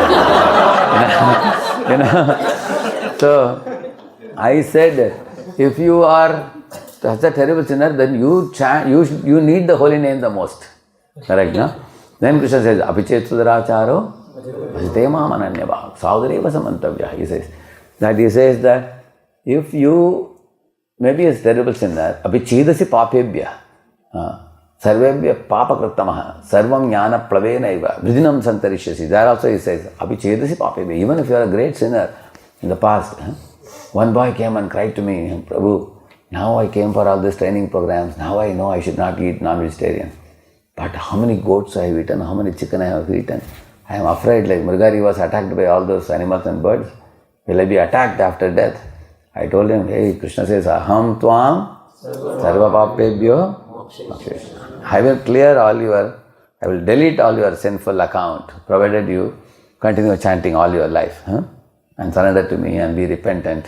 him. So, I said, if you are such a terrible sinner, then you need the holy name the most. Correct, no? Then Krishna says, Apichet Sudaracharo, Vajitema Mananyabha, Saudareva Samantavya. He says that if you maybe a terrible sinner, Apichedasi Papebhya, Sarvebhya Papakritamaha, Sarvam Jnana Plavenaiva, Vridinam Santarishyasi. There also he says, Apichedasi Papebhya. Even if you are a great sinner in the past, one boy came and cried to me, Prabhu, now I came for all these training programs, now I know I should not eat non-vegetarian. But how many goats I have eaten, how many chicken I have eaten? I am afraid, like Mrigari was attacked by all those animals and birds. Will I be attacked after death? I told him, hey, Krishna says, Aham Tvam Sarva Papebhyo. I will delete all your sinful account, provided you continue chanting all your life and surrender to me and be repentant.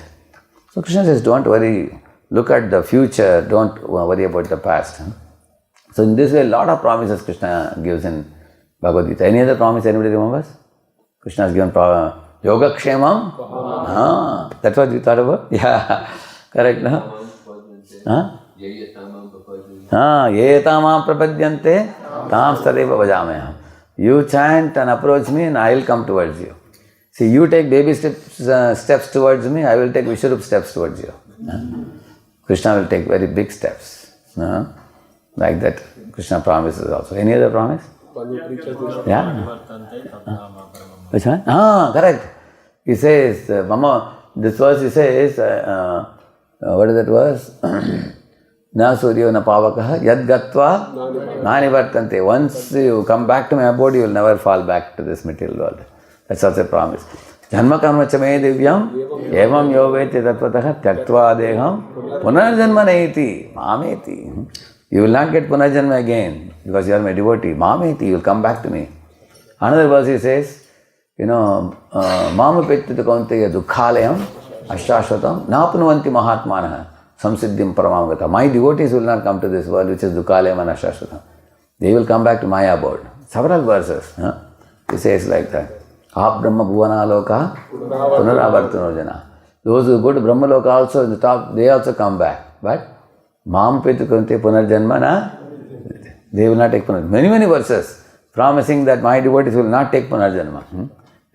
So Krishna says, don't worry, look at the future, don't worry about the past. So in this way, a lot of promises Krishna gives in Bhagavad Gita. Any other promise anybody remembers? Krishna has given Yoga Kshemam. That's what you thought about? Yeah, correct, no? Yetamam prapadyante tam stadeva vajameham. You chant and approach me and I will come towards you. See, you take baby steps towards me, I will take Vishwarup steps towards you. Krishna will take very big steps. Like that, Krishna promises also. Any other promise? When you preach Krishna, Yeah. Which one? Correct. He says, Mama, this verse he says, what is that verse? Na suryo na pavakaha yad gatva nani vartante. Once you come back to my abode, you will never fall back to this material world. That's also a promise. Janma karma chame divyam evam yoveti tatvatah tyaktva deham punarjanma naiti mameti. You will not get punarjanma again because you are my devotee. Mameti, you will come back to me. Another verse he says, Mama petita kaunteya dukhalayam ashashvatam napunuvanti mahatmanaha samsiddhim paramamgata. My devotees will not come to this world which is dukhalayam and ashashvatam. They will come back to my abode. Several verses. He says like that. Ah Brahma Bhuvana Loka Punaravartano Jana. Those who go to Brahma Loka also in the top, they also come back. But Mam Petukante Punarjanmana, they will not take Punarjanma. Many verses promising that my devotees will not take Punarjanma.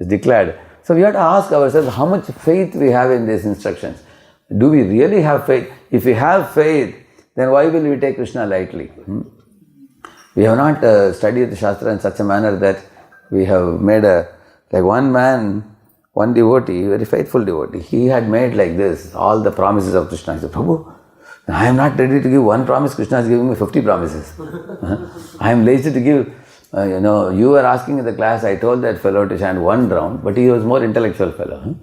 It's declared. So we have to ask ourselves how much faith we have in these instructions. Do we really have faith? If we have faith, then why will we take Krishna lightly? We have not studied the shastra in such a manner that we have made like one man, one devotee, very faithful devotee, he had made like this, all the promises of Krishna. He said, Prabhu, I am not ready to give one promise, Krishna is giving me 50 promises. I am lazy to give, you were asking in the class, I told that fellow to chant one round, but he was more intellectual fellow.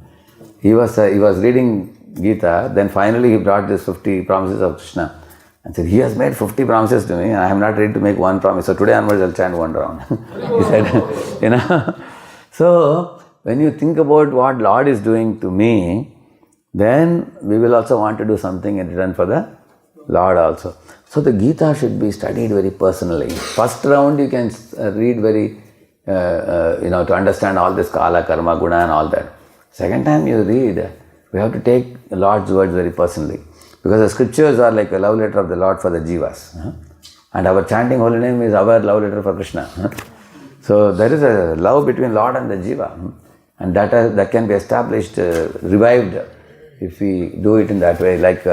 He was reading Gita, then finally he brought this 50 promises of Krishna. And said, he has made 50 promises to me and I am not ready to make one promise. So today onwards I'll chant one round. He said, So, when you think about what Lord is doing to me, then we will also want to do something in return for the Lord also. So the Gita should be studied very personally. First round you can read very, to understand all this Kala, Karma, Guna and all that. Second time you read, we have to take the Lord's words very personally. Because the scriptures are like a love letter of the Lord for the jivas. And our chanting holy name is our love letter for Krishna. So there is a love between Lord and the jiva. And that can be established, revived, if we do it in that way. Like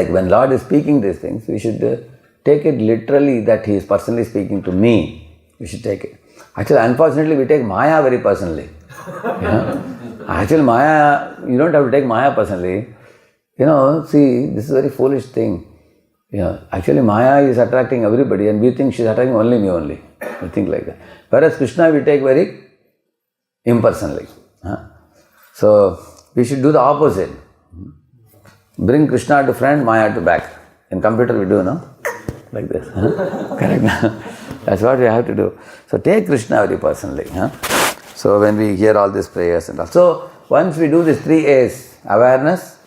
when Lord is speaking these things, we should take it literally that He is personally speaking to me. We should take it. Actually, unfortunately, we take Maya very personally. Actually, Maya, you don't have to take Maya personally. See, this is a very foolish thing. Actually Maya is attracting everybody and we think she is attracting only me only. We think like that. Whereas Krishna we take very impersonally. So we should do the opposite. Bring Krishna to front, Maya to back. In computer we do, no? Like this. Correct? That's what we have to do. So take Krishna very personally. So when we hear all these prayers and all. So once we do these 3 A's, awareness,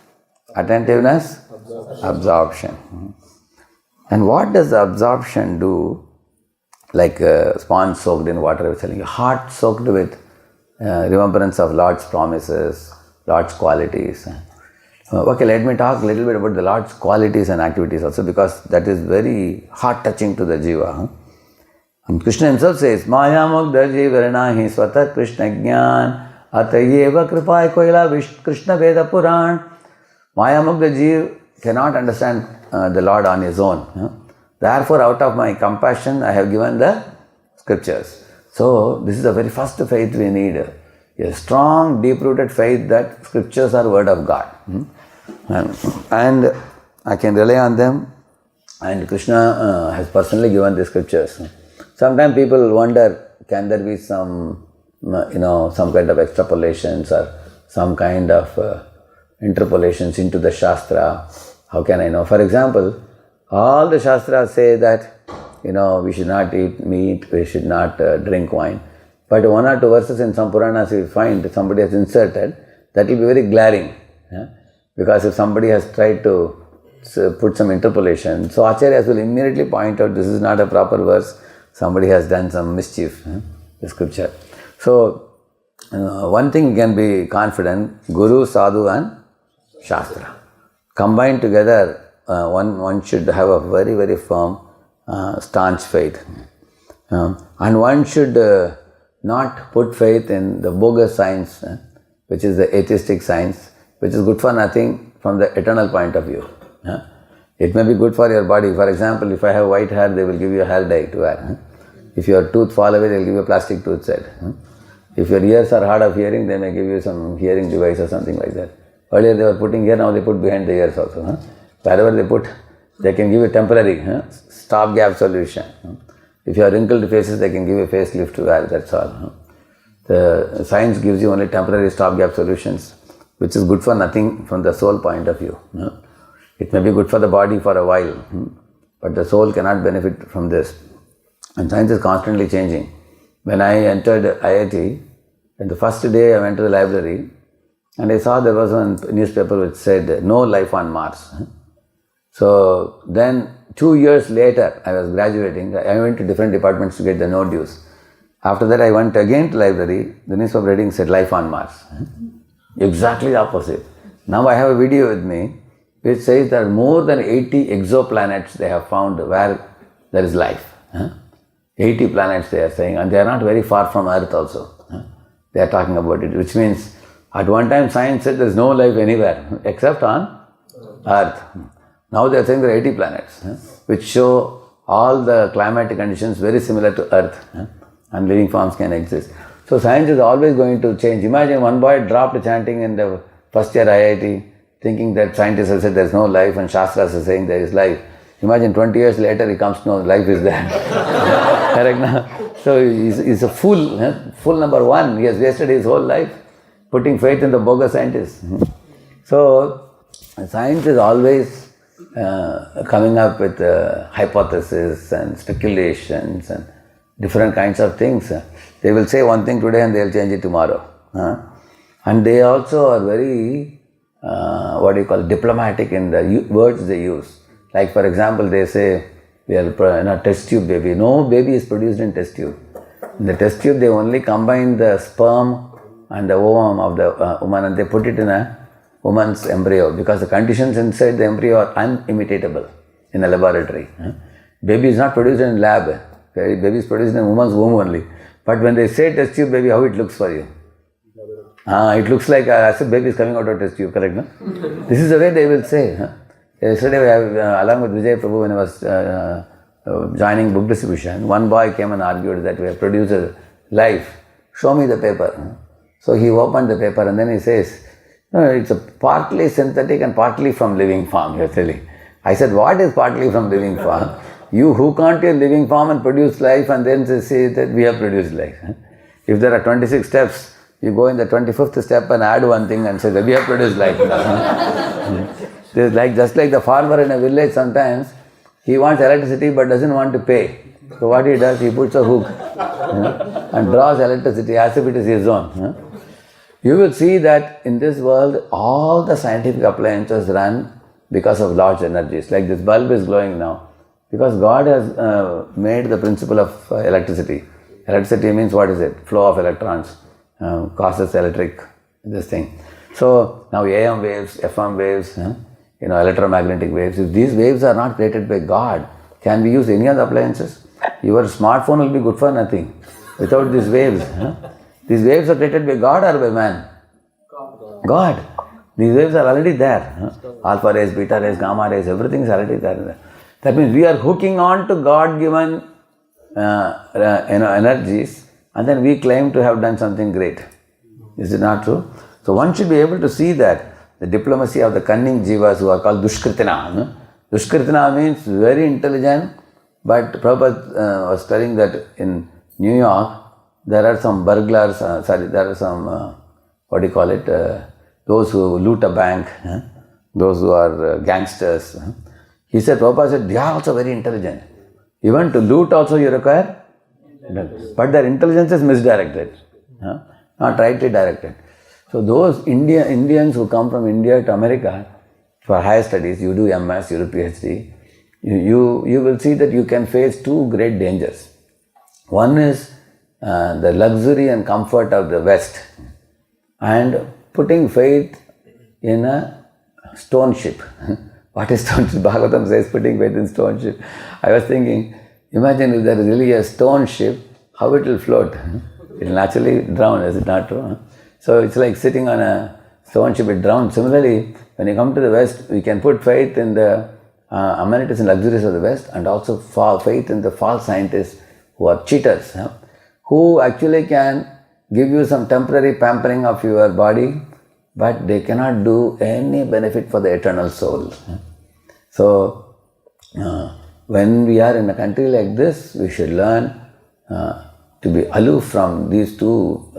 attentiveness, absorption. And what does the absorption do? Like a sponge soaked in water, I was telling you, heart soaked with remembrance of Lord's promises, Lord's qualities. Okay, let me talk a little bit about the Lord's qualities and activities also, because that is very heart-touching to the jiva. And Krishna himself says, Maya mugdha jivaranahi swata Krishna jnyan atayeva kripai koila Krishna veda puran. Maya mugdha jiva cannot understand the Lord on his own. Therefore, out of my compassion, I have given the scriptures. So, this is the very first faith we need. A strong, deep-rooted faith that scriptures are word of God. And I can rely on them. And Krishna has personally given the scriptures. Sometimes people wonder, can there be some kind of extrapolations or some kind of interpolations into the shastra? How can I know? For example, all the shastras say that, we should not eat meat, we should not drink wine. But 1 or 2 verses in some Puranas we find somebody has inserted, that will be very glaring. Because if somebody has tried to put some interpolation, so acharyas will immediately point out this is not a proper verse, somebody has done some mischief, the scripture. So, one thing we can be confident, Guru, Sadhu and Shastra. Combined together, one should have a very, very firm, staunch faith. And one should not put faith in the bogus science, which is the atheistic science, which is good for nothing from the eternal point of view. It may be good for your body. For example, if I have white hair, they will give you a hair dye to wear. If your tooth fall away, they will give you a plastic tooth set. If your ears are hard of hearing, they may give you some hearing device or something like that. Earlier they were putting here, now they put behind the ears also. Wherever they put, they can give you temporary stopgap solution. If you have wrinkled faces, they can give you a facelift to wear, that's all. The science gives you only temporary stopgap solutions, which is good for nothing from the soul point of view. It may be good for the body for a while, but the soul cannot benefit from this. And science is constantly changing. When I entered IIT, in the first day I went to the library and I saw there was one newspaper which said, "No life on Mars." So then 2 years later, I was graduating, I went to different departments to get the no dues. After that I went again to library, the newspaper reading said, "Life on Mars." Exactly the opposite. Now I have a video with me which says there are more than 80 exoplanets they have found where there is life. 80 planets they are saying, and they are not very far from Earth also. They are talking about it, which means at one time science said there is no life anywhere except on Earth. Now they are saying there are 80 planets, which show all the climatic conditions very similar to Earth, and living forms can exist. So science is always going to change. Imagine one boy dropped chanting in the first year IIT, thinking that scientists have said there is no life and shastras are saying there is life. Imagine 20 years later he comes to know life is there. Correct now? So he's a fool. Fool number one. He has wasted his whole life putting faith in the bogus scientists. So science is always coming up with hypotheses and speculations and different kinds of things. They will say one thing today and they will change it tomorrow. And they also are very, diplomatic in the words they use. Like for example, they say, we are in a test tube baby. No baby is produced in test tube. In the test tube, they only combine the sperm and the ovum of the woman and they put it in a woman's embryo because the conditions inside the embryo are unimitatable in a laboratory. Baby is not produced in lab. Baby is produced in a woman's womb only. But when they say test tube baby, how it looks for you? It looks like as if baby is coming out of test tube, correct? No? This is the way they will say. Yesterday, along with Vijay Prabhu, when I was joining book distribution, one boy came and argued that we have produced a life. Show me the paper. So he opened the paper and then he says, "No, it's a partly synthetic and partly from living form," you're telling. I said, "What is partly from living form? You who can't take living form and produce life and then say that we have produced life. If there are 26 steps, you go in the 25th step and add one thing and say that we have produced life." Just like the farmer in a village, sometimes he wants electricity but doesn't want to pay. So what he does, he puts a hook and draws electricity as if it is his own. You will see that in this world, all the scientific appliances run because of large energies. Like this bulb is glowing now, because God has made the principle of electricity. Electricity means what is it? Flow of electrons causes electric, this thing. So now AM waves, FM waves, electromagnetic waves. If these waves are not created by God, can we use any other appliances? Your smartphone will be good for nothing without these waves. These waves are created by God or by man? God. These waves are already there. Alpha rays, beta rays, gamma rays, everything is already there. That means we are hooking on to God-given energies, and then we claim to have done something great. Is it not true? So one should be able to see that the diplomacy of the cunning jivas who are called dushkritina. Dushkritina means very intelligent, but Prabhupada was telling that in New York, there are some burglars, there are some, those who loot a bank, those who are gangsters. He said, Prabhupada said, they are also very intelligent. Even to loot also you require, but their intelligence is misdirected, not rightly directed. So those Indians who come from India to America for higher studies, you do MS, you do PhD, you will see that you can face two great dangers. One is the luxury and comfort of the West and putting faith in a stone ship. What is stone ship? Bhagavatam says putting faith in stone ship. I was thinking, imagine if there is really a stone ship, how it will float? It will naturally drown, is it not true? So it's like sitting on a stone ship, it drowns. Similarly, when you come to the West, we can put faith in the amenities and luxuries of the West, and also faith in the false scientists who are cheaters, who actually can give you some temporary pampering of your body, but they cannot do any benefit for the eternal soul. So, when we are in a country like this, we should learn to be aloof from these two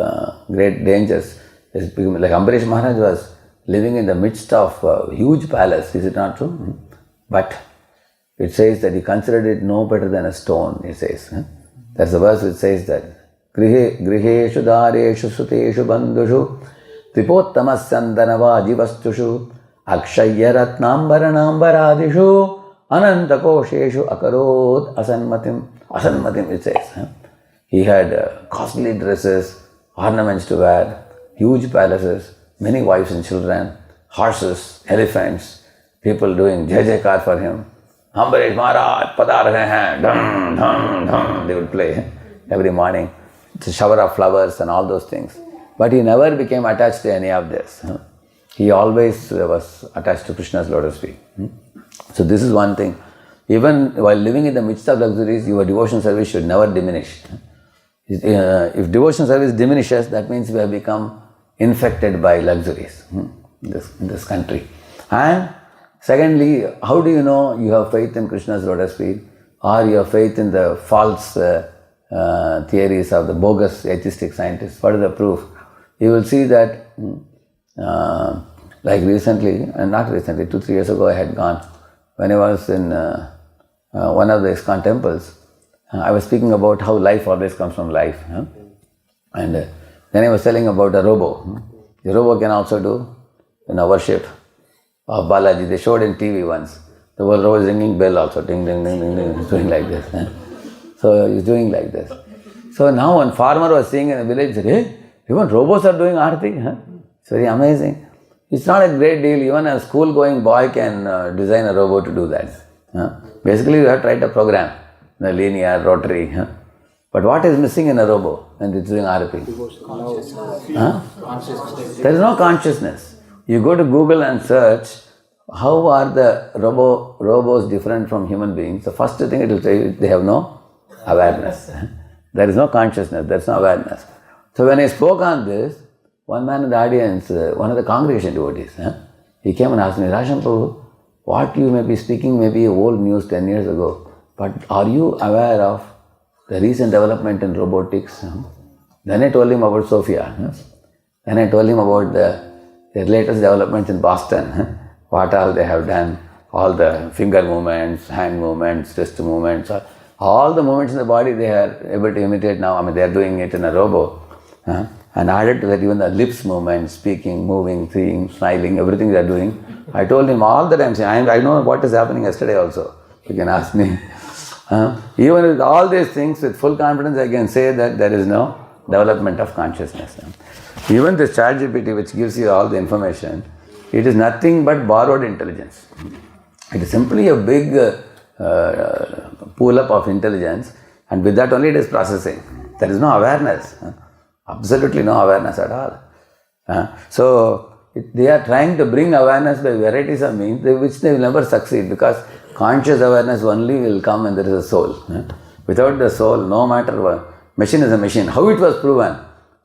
great dangers. Like Ambarish Maharaj was living in the midst of a huge palace, is it not true? But it says that he considered it no better than a stone, he says. That's the verse which says that Griheshu dareshu suteshu bandhushu Tripottamasyandanava jivastushu Akshayyaratnambaranambaradishu Anantakosheshu akarot asanmatim. Asanmatim, it says. He had costly dresses, ornaments to wear, huge palaces, many wives and children, horses, elephants, people doing Jai Jaikar for him. Ambarish Maharaj, padar rahe hain, dham, dham, dham, they would play every morning. It's a shower of flowers and all those things. But he never became attached to any of this. He always was attached to Krishna's lotus feet. So this is one thing. Even while living in the midst of luxuries, your devotion service should never diminish. If devotion service diminishes, that means we have become infected by luxuries in this country. And secondly, how do you know you have faith in Krishna's lotus feet, or you have faith in the false theories of the bogus atheistic scientists? What is the proof? You will see that, like recently, and not recently, 2-3 years ago I had gone, when I was in one of the ISKCON temples, I was speaking about how life always comes from life. And then I was telling about a robo. The robo can also do worship of Balaji. They showed in TV once. The whole robo is ringing bell also, ding, ding, ding, ding, ding. He's doing like this. So he's doing like this. So now one farmer was seeing in a village, said, hey, even robots are doing arti. It's very amazing. It's not a great deal. Even a school-going boy can design a robot to do that. Basically, you have to write a program, linear, rotary. But what is missing in a robot when it's doing RP? There is no consciousness. You go to Google and search, how are the robots different from human beings? The first thing it will say, they have no awareness. There is no consciousness, there is no awareness. So when I spoke on this, one man in the audience, one of the congregation devotees, he came and asked me, Radheshyam Prabhu, what you may be speaking may be old news 10 years ago, but are you aware of the recent development in robotics? Then I told him about Sophia. Then I told him about the latest developments in Boston, what all they have done, all the finger movements, hand movements, wrist movements, all the movements in the body they are able to imitate now. I mean, they are doing it in a robot. And added to that, even the lips movement, speaking, moving, seeing, smiling, everything they are doing. I told him all the time, I know what is happening yesterday also. You can ask me. Even with all these things, with full confidence, I can say that there is no development of consciousness. Even this ChatGPT, which gives you all the information, it is nothing but borrowed intelligence. It is simply a big pull-up of intelligence, and with that only it is processing. There is no awareness. Absolutely no awareness at all. So, they are trying to bring awareness by varieties of means, which they will never succeed, because conscious awareness only will come when there is a soul. Without the soul, no matter what, machine is a machine. How it was proven?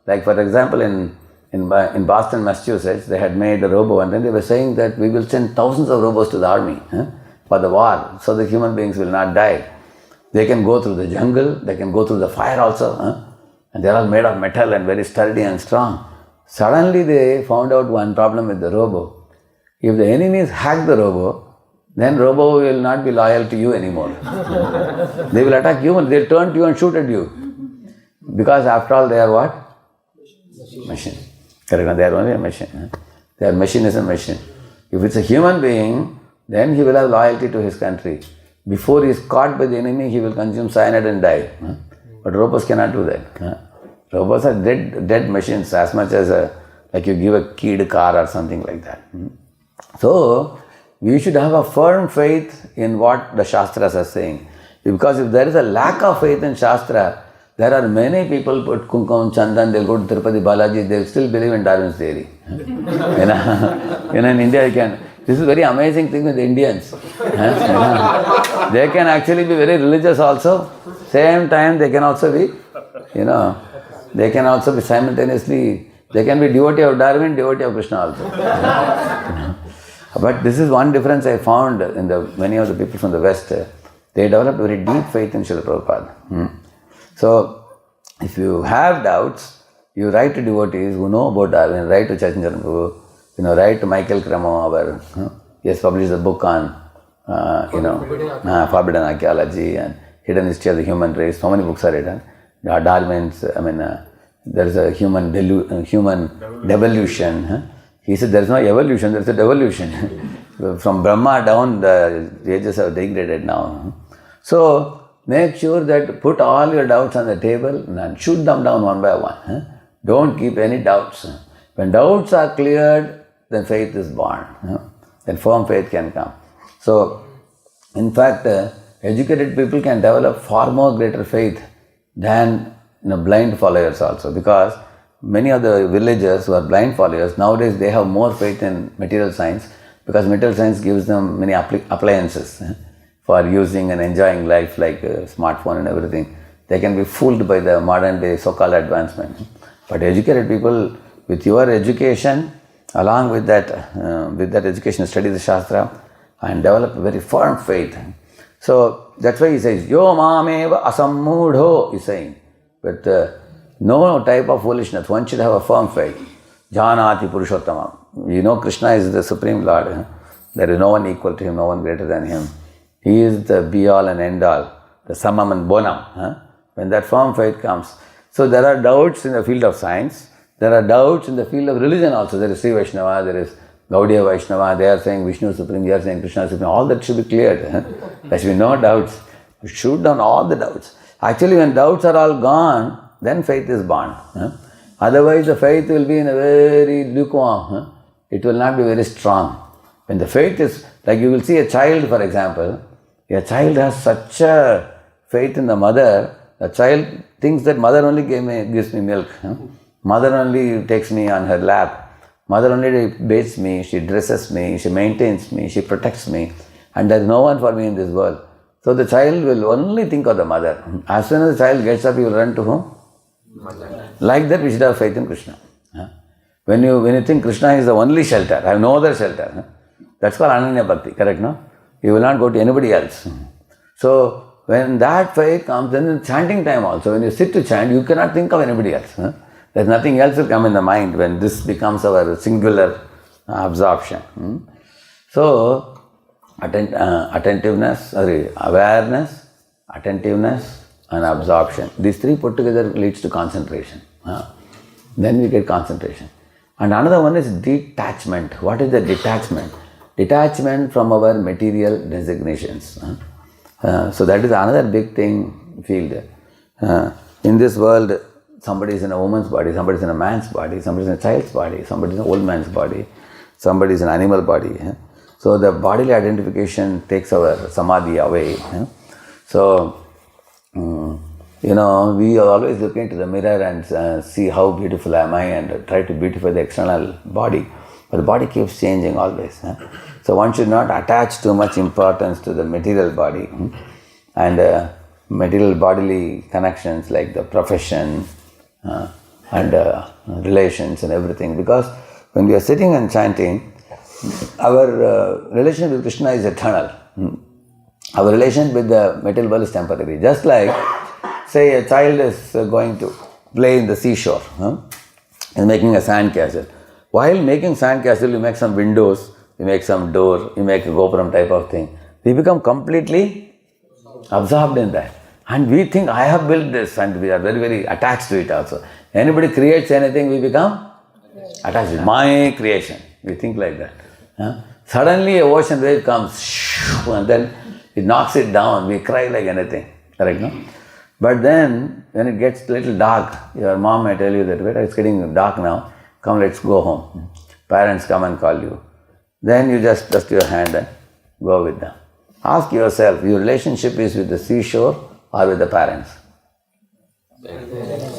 Like for example, in Boston, Massachusetts, they had made a robo, and then they were saying that we will send thousands of robots to the army for the war, so the human beings will not die. They can go through the jungle, they can go through the fire also, and they are all made of metal and very sturdy and strong. Suddenly they found out one problem with the robo. If the enemies hack the robo, then robo will not be loyal to you anymore. They will attack you, they will turn to you and shoot at you. Because after all, they are what? Machine. Correct? They are only a machine. Their machine is a machine. If it's a human being, then he will have loyalty to his country. Before he is caught by the enemy, he will consume cyanide and die. But robots cannot do that. Robots are dead machines, as much as like you give a keyed car or something like that. So, we should have a firm faith in what the shastras are saying. Because if there is a lack of faith in shastra, there are many people put kumkum, chandan, they'll go to Tirupati Balaji, they'll still believe in Darwin's theory. In India, This is very amazing thing with the Indians. They can actually be very religious also. Same time they can also be, they can also be simultaneously, they can be devotee of Darwin, devotee of Krishna also. But this is one difference I found in many of the people from the West. They developed very deep faith in Srila Prabhupada. So, if you have doubts, you write to devotees who know about Darwin, write to Chaitanya Prabhu, write to Michael Cremo, he has published a book on, forbidden archaeology and hidden history of the human race. So many books are written. Darwin's, there is a human devolution. He said there is no evolution, there is a devolution. From Brahma down, the ages have degraded now. So, make sure that put all your doubts on the table and shoot them down one by one. Don't keep any doubts. When doubts are cleared, then faith is born. Then firm faith can come. So, in fact, educated people can develop far more greater faith than blind followers also, because many of the villagers who are blind followers, nowadays they have more faith in material science, because material science gives them many appliances for using and enjoying life, like a smartphone and everything. They can be fooled by the modern day so-called advancement. But educated people, with your education, along with that education, study the shastra and develop a very firm faith. So that's why he says, Yo mameva asammudho, he's saying. With no type of foolishness, one should have a firm faith. Janati Purushottamam. Krishna is the Supreme Lord. There is no one equal to him, no one greater than him. He is the be-all and end-all, the summum and bonum. When that firm faith comes. So there are doubts in the field of science. There are doubts in the field of religion also. There is Sri Vaishnava, there is Gaudiya Vaishnava. They are saying Vishnu Supreme, they are saying Krishna Supreme. All that should be cleared. There should be no doubts. You shoot down all the doubts. Actually, when doubts are all gone, then faith is born. Otherwise, the faith will be in a very lukewarm. It will not be very strong. When the faith is, like you will see a child, for example, a child has such a faith in the mother, the child thinks that mother only gives me milk. Mother only takes me on her lap. Mother only bathes me, she dresses me, she maintains me, she protects me. And there is no one for me in this world. So the child will only think of the mother. As soon as the child gets up, he will run to whom? Mother. Like that, we should have faith in Krishna. When you think Krishna is the only shelter, I have no other shelter. That's called Ananya Bhakti, correct, no? You will not go to anybody else. So, when that faith comes, then in chanting time also, when you sit to chant, you cannot think of anybody else. There's nothing else will come in the mind when this becomes our singular absorption. So, attentiveness, awareness, attentiveness and absorption. These three put together leads to concentration. Then we get concentration. And another one is detachment. What is the detachment? Detachment from our material designations. So that is another big thing field. In this world, somebody is in a woman's body, somebody is in a man's body, somebody is in a child's body, somebody is in an old man's body, somebody is in an animal body. So the bodily identification takes our samadhi away. So, we are always looking into the mirror and see how beautiful am I and try to beautify the external body. But the body keeps changing always. So one should not attach too much importance to the material body and material bodily connections like the profession and relations and everything. Because when we are sitting and chanting, our relation with Krishna is eternal. Our relation with the material world is temporary. Just like, say, a child is going to play in the seashore and making a sand castle. While making sand castle, you make some windows, you make some door, you make a gopuram type of thing. We become completely absorbed in that. And we think, I have built this, and we are very, very attached to it also. Anybody creates anything, we become attached to it. My creation. We think like that. Suddenly a ocean wave comes, and then it knocks it down. We cry like anything. Correct, no? But then, when it gets a little dark, your mom may tell you that, wait, it's getting dark now. Come, let's go home. Parents come and call you. Then you just dust your hand and go with them. Ask yourself, your relationship is with the seashore or with the parents?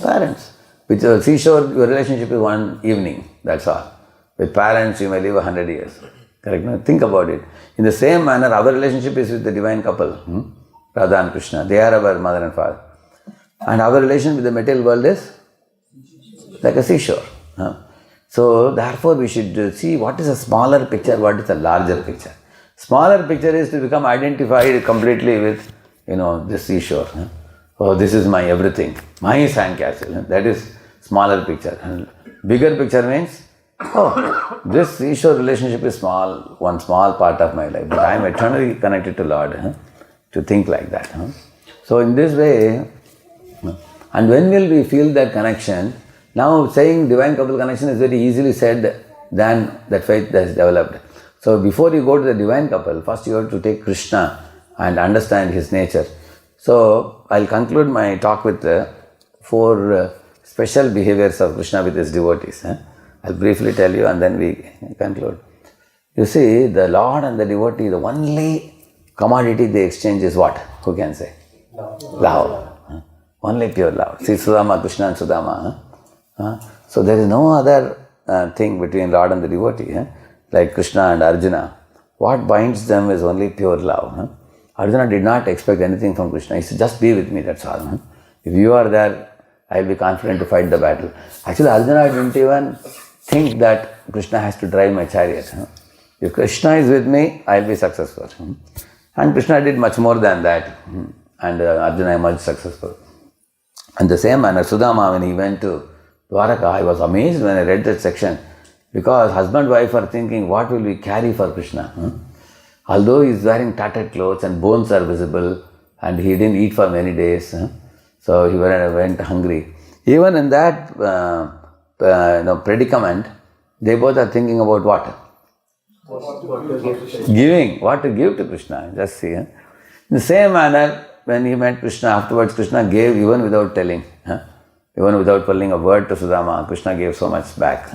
Parents. With the seashore, your relationship is one evening, that's all. With parents, you may live 100 years. Correct? Now, think about it. In the same manner, our relationship is with the divine couple, Radha and Krishna. They are our mother and father. And our relation with the material world is like a seashore. So, therefore, we should see what is a smaller picture, what is a larger picture. Smaller picture is to become identified completely with, this seashore. Oh, this is my everything, my sandcastle. That is smaller picture. And bigger picture means, this seashore relationship is small, one small part of my life, but I am eternally connected to Lord. To think like that. So in this way, and when will we feel that connection? Now saying divine couple connection is very easily said than that faith that is developed. So before you go to the divine couple, first you have to take Krishna and understand his nature. So I'll conclude my talk with 4 special behaviors of Krishna with his devotees. I'll briefly tell you and then we conclude. You see, the Lord and the devotee, the only commodity they exchange is what? Who can say? Love. Only pure love. See Sudama, Krishna and Sudama. So there is no other thing between Lord and the devotee. Like Krishna and Arjuna. What binds them is only pure love. Arjuna did not expect anything from Krishna. He said, just be with me, that's all. If you are there, I will be confident to fight the battle. Actually, Arjuna didn't even think that Krishna has to drive my chariot. If Krishna is with me, I will be successful. And Krishna did much more than that. And Arjuna emerged successful. In the same manner, Sudama, when he went to Dwaraka, I was amazed when I read that section. Because husband and wife are thinking, what will we carry for Krishna? Although he is wearing tattered clothes and bones are visible, and he didn't eat for many days, so he went hungry. Even in that predicament, they both are thinking about what? Giving. What to give to Krishna. Just see. In the same manner, when he met Krishna, afterwards Krishna gave even without telling. Even without telling a word to Sudama, Krishna gave so much back.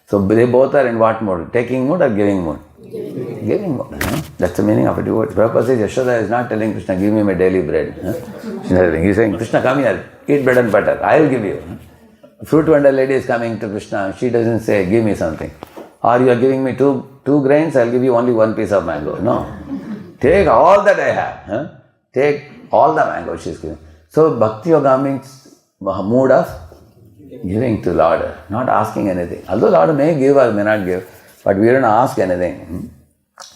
So they both are in what mode? Taking mode or giving mode? Giving mode. That's the meaning of a devotee. Prabhupada says Yashoda is not telling Krishna, give me my daily bread. He's saying, Krishna, come here, eat bread and butter. I will give you. Fruit vendor lady is coming to Krishna. She doesn't say, give me something. Or you are giving me two grains, I will give you only 1 piece of mango. No. Take all that I have. Take all the mango she is giving. So Bhakti Yoga means mood of giving to Lord, not asking anything. Although Lord may give or may not give, but we don't ask anything.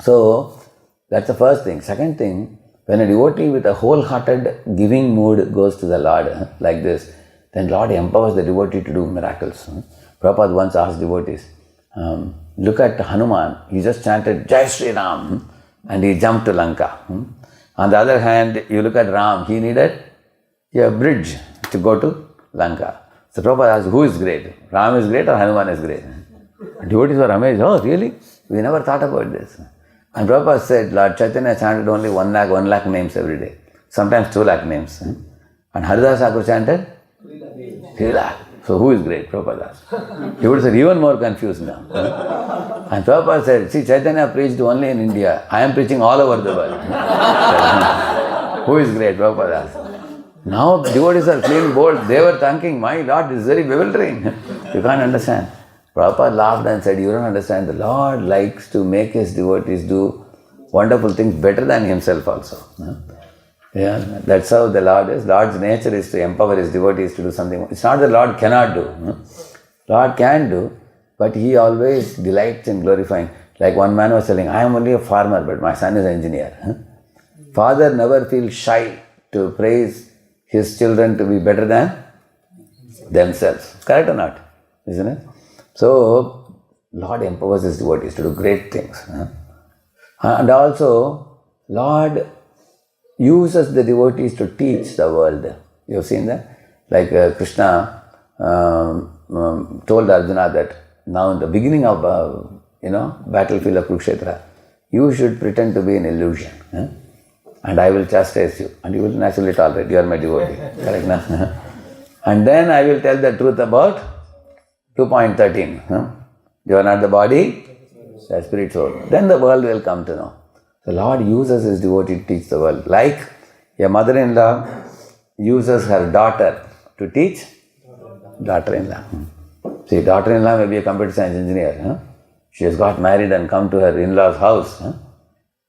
So that's the first thing. Second thing, when a devotee with a wholehearted giving mood goes to the Lord like this, then Lord empowers the devotee to do miracles. Prabhupada once asked devotees, look at Hanuman, he just chanted Jai Shri Ram and he jumped to Lanka. On the other hand, you look at Ram, he needed a bridge to go to Lanka. So Prabhupada asked, who is great? Ram is great or Hanuman is great? Devotees were amazed, oh really? We never thought about this. And Prabhupada said, Lord Chaitanya chanted only 1 lakh names every day. Sometimes 2 lakh names. And Haridas Thakur chanted 3 lakh. So who is great? Prabhupada asked. Devotees are even more confused now. And Prabhupada said, see, Chaitanya preached only in India. I am preaching all over the world. Who is great? Prabhupada asked. Now devotees are feeling bold. They were thinking, my Lord, this is very bewildering. You can't understand. Prabhupada laughed and said, you don't understand. The Lord likes to make his devotees do wonderful things better than himself also. Yeah, that's how the Lord is. Lord's nature is to empower his devotees to do something. It's not that Lord cannot do. Lord can do, but he always delights in glorifying. Like one man was telling, I am only a farmer, but my son is an engineer. Father never feels shy to praise his children to be better than themselves. Correct or not? Isn't it? So, Lord empowers his devotees to do great things. And also, Lord uses the devotees to teach the world. You have seen that? Like Krishna told Arjuna that now in the beginning of battlefield of Kurukshetra, you should pretend to be an illusion. And I will chastise you. And you will naturally tolerate. You are my devotee. Correct? Na? And then I will tell the truth about 2.13. You are not the body, the spirit soul. Then the world will come to know. The Lord uses his devotee to teach the world. Like a mother-in-law uses her daughter to teach daughter-in-law. See, daughter-in-law may be a computer science engineer. She has got married and come to her in-laws' house.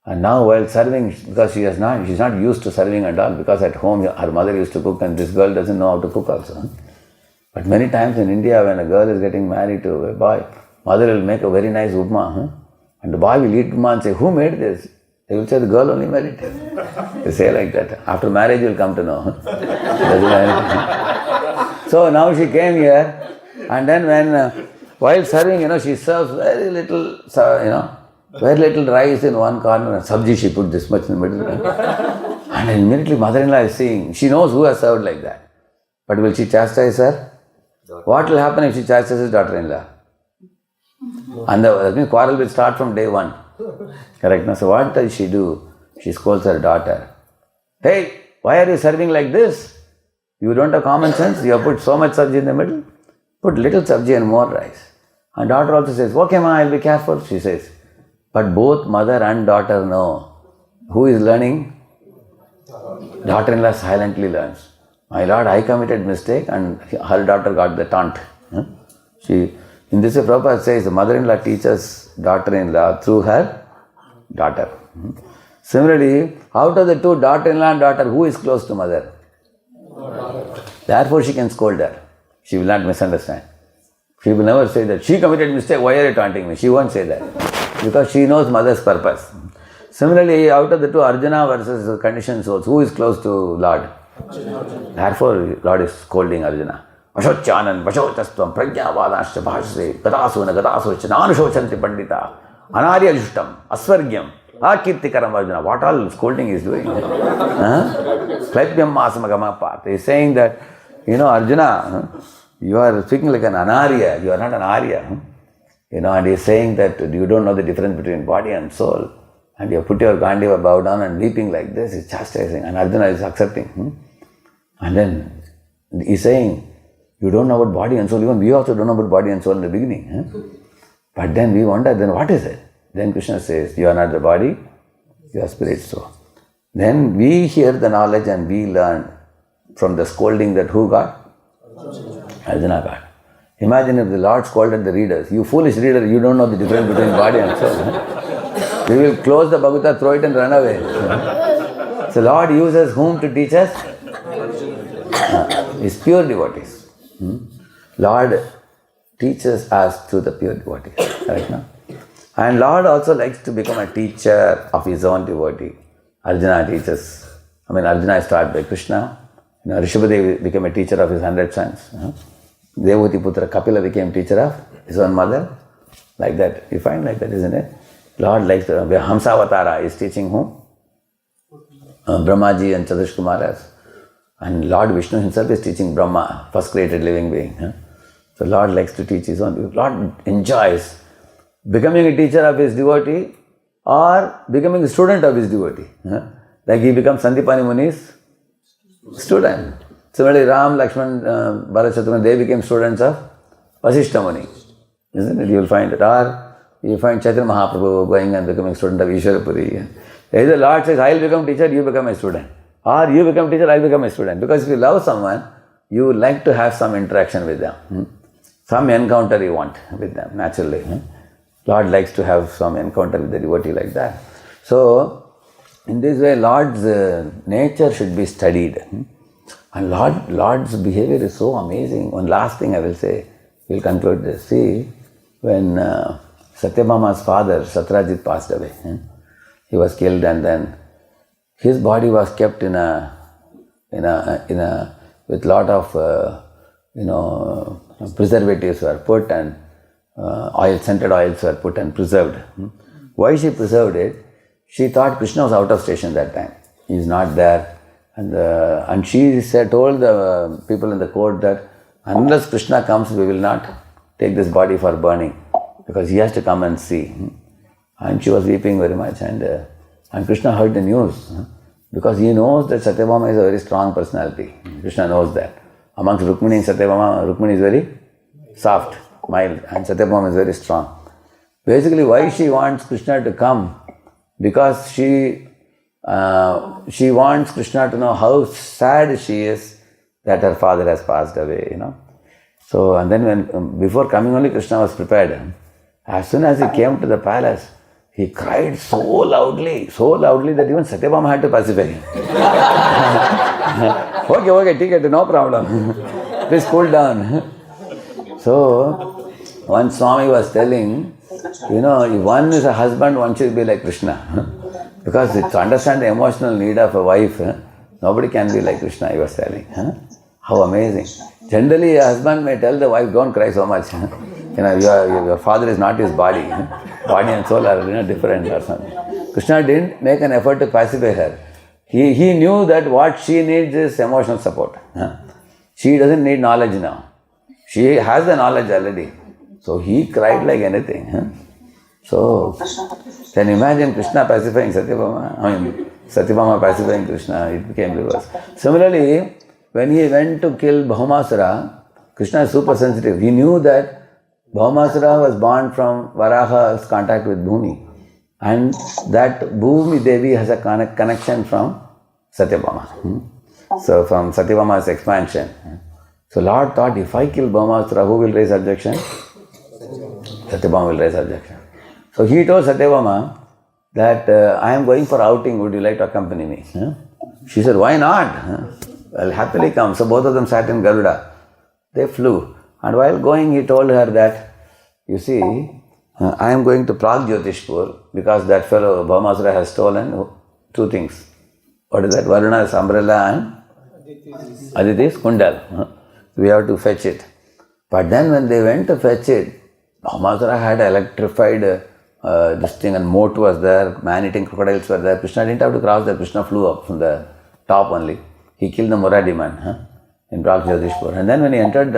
And now while serving, because she's not used to serving and all, because at home her mother used to cook and this girl doesn't know how to cook also. But many times in India, when a girl is getting married to a boy, mother will make a very nice upma. And the boy will eat upma and say, who made this? They will say, the girl only made it. They say like that. After marriage, you will come to know. So now she came here, and then when, while serving, she serves very little, very little rice in one corner, and sabji she put this much in the middle. And immediately mother-in-law is seeing, she knows who has served like that. But will she chastise her? What will happen if she chastises daughter-in-law? And that means quarrel will start from day one. Correct? So what does she do? She scolds her daughter. Hey, why are you serving like this? You don't have common sense? You have put so much sabji in the middle? Put little sabji and more rice. And daughter also says, okay ma, I'll be careful, she says. But both mother and daughter know. Who is learning? Daughter-in-law silently learns. My lord, I committed mistake and her daughter got the taunt. In this way, Prabhupada says, the mother-in-law teaches daughter-in-law through her daughter. Similarly, out of the two, daughter-in-law and daughter, who is close to mother? Therefore, she can scold her. She will not misunderstand. She will never say that, she committed mistake, why are you taunting me? She won't say that. Because she knows mother's purpose. Similarly, out of the two, Arjuna versus conditioned souls, who is close to Lord? Therefore, Lord is scolding Arjuna. Vashochanan, Vashochastvam, Prajnavadascha Bhashre, Gadasuna, Gadasurcha, Nanushochanti Pandita, Anarya Jushtam, Asvargyam, Akirtikaram Arjuna. What all scolding is doing? Klaibyam Masamagamapat. He is saying that, Arjuna, you are speaking like an Anarya, you are not an Arya. And he is saying that you don't know the difference between body and soul. And you have put your Gandiva bow down and weeping like this, is chastising. And Arjuna is accepting. And then he is saying, you don't know about body and soul. Even we also don't know about body and soul in the beginning. But then we wonder, then what is it? Then Krishna says, you are not the body, you are spirit soul. Then we hear the knowledge and we learn from the scolding that who got? Arjuna got. Imagine if the Lord scolded the readers. You foolish reader, you don't know the difference between body and soul. We will close the Bhagavata, throw it and run away. So Lord uses whom to teach us? His pure devotees. Lord teaches us through the pure devotees. Right now? And Lord also likes to become a teacher of his own devotee. Arjuna teaches. Arjuna is taught by Krishna. Rishabhadev became a teacher of his 100 sons. Devoti Putra Kapila became teacher of his own mother. Like that. You find like that, isn't it? Lord likes to. Hamsavatara is teaching whom? Brahmaji and Chatush Kumaras. And Lord Vishnu himself is teaching Brahma, first created living being. So Lord likes to teach his own. Lord enjoys becoming a teacher of his devotee or becoming a student of his devotee. Like he becomes Sandipani Muni's student. Similarly, Ram, Lakshman, Bharat, Shatrughan, they became students of Vasishta Muni. Isn't it? You will find it. Or you find Chaitanya Mahaprabhu going and becoming a student of Ishwarapuri. Either Lord says, I will become teacher, you become a student. Or you become teacher, I become a student. Because if you love someone, you like to have some interaction with them. Some encounter you want with them, naturally. Lord likes to have some encounter with the devotee like that. So, in this way, Lord's nature should be studied. And Lord's behavior is so amazing. One last thing I will say, we'll conclude this. See, when Satyabhama's father, Satyajit, passed away, he was killed, and then his body was kept with lot of preservatives were put, and scented oils were put and preserved. Why she preserved it? She thought Krishna was out of station that time. He is not there. And she told the people in the court that unless Krishna comes, we will not take this body for burning, because he has to come and see. And she was weeping very much. And Krishna heard the news, because he knows that Satyabhama is a very strong personality. Krishna knows that. Amongst Rukmini and Satyabhama, Rukmini is very soft, mild, and Satyabhama is very strong. Basically, why she wants Krishna to come? Because she wants Krishna to know how sad she is that her father has passed away, So, and then before coming only, Krishna was prepared. As soon as he came to the palace, he cried so loudly that even Satyabhama had to pacify him. Okay, take it, no problem. Please cool down. So, one Swami was telling, if one is a husband, one should be like Krishna. Because to understand the emotional need of a wife, nobody can be like Krishna, he was telling. How amazing. Generally, a husband may tell the wife, don't cry so much. Your father is not his body. Body and soul are different or something. Krishna didn't make an effort to pacify her. He knew that what she needs is emotional support. She doesn't need knowledge now. She has the knowledge already. So he cried like anything. So, can you imagine Krishna pacifying Satyabhama? Satyabhama pacifying Krishna, it became reverse. Similarly, when he went to kill Bhaumasura, Krishna is super sensitive. He knew that Bhaumasura was born from Varaha's contact with Bhumi. And that Bhumi Devi has a connection from Satyabhama. So, from Satyabhama's expansion. So, Lord thought, if I kill Bhaumasura, who will raise objection? Satyabhama will raise objection. So, he told Satyabhama that I am going for outing, would you like to accompany me? She said, why not? I'll happily come. So, both of them sat in Garuda. They flew. And while going, he told her that, you see, I am going to Pragjyotishpur because that fellow Bhaumasura has stolen two things. What is that? Varuna's umbrella and Aditi's kundal. We have to fetch it. But then when they went to fetch it, Bhaumasura had electrified this thing, and moat was there, man-eating crocodiles were there. Krishna didn't have to cross there. Krishna flew up from the top only. He killed the Muradi man in Pragjyotishpur. And then when he entered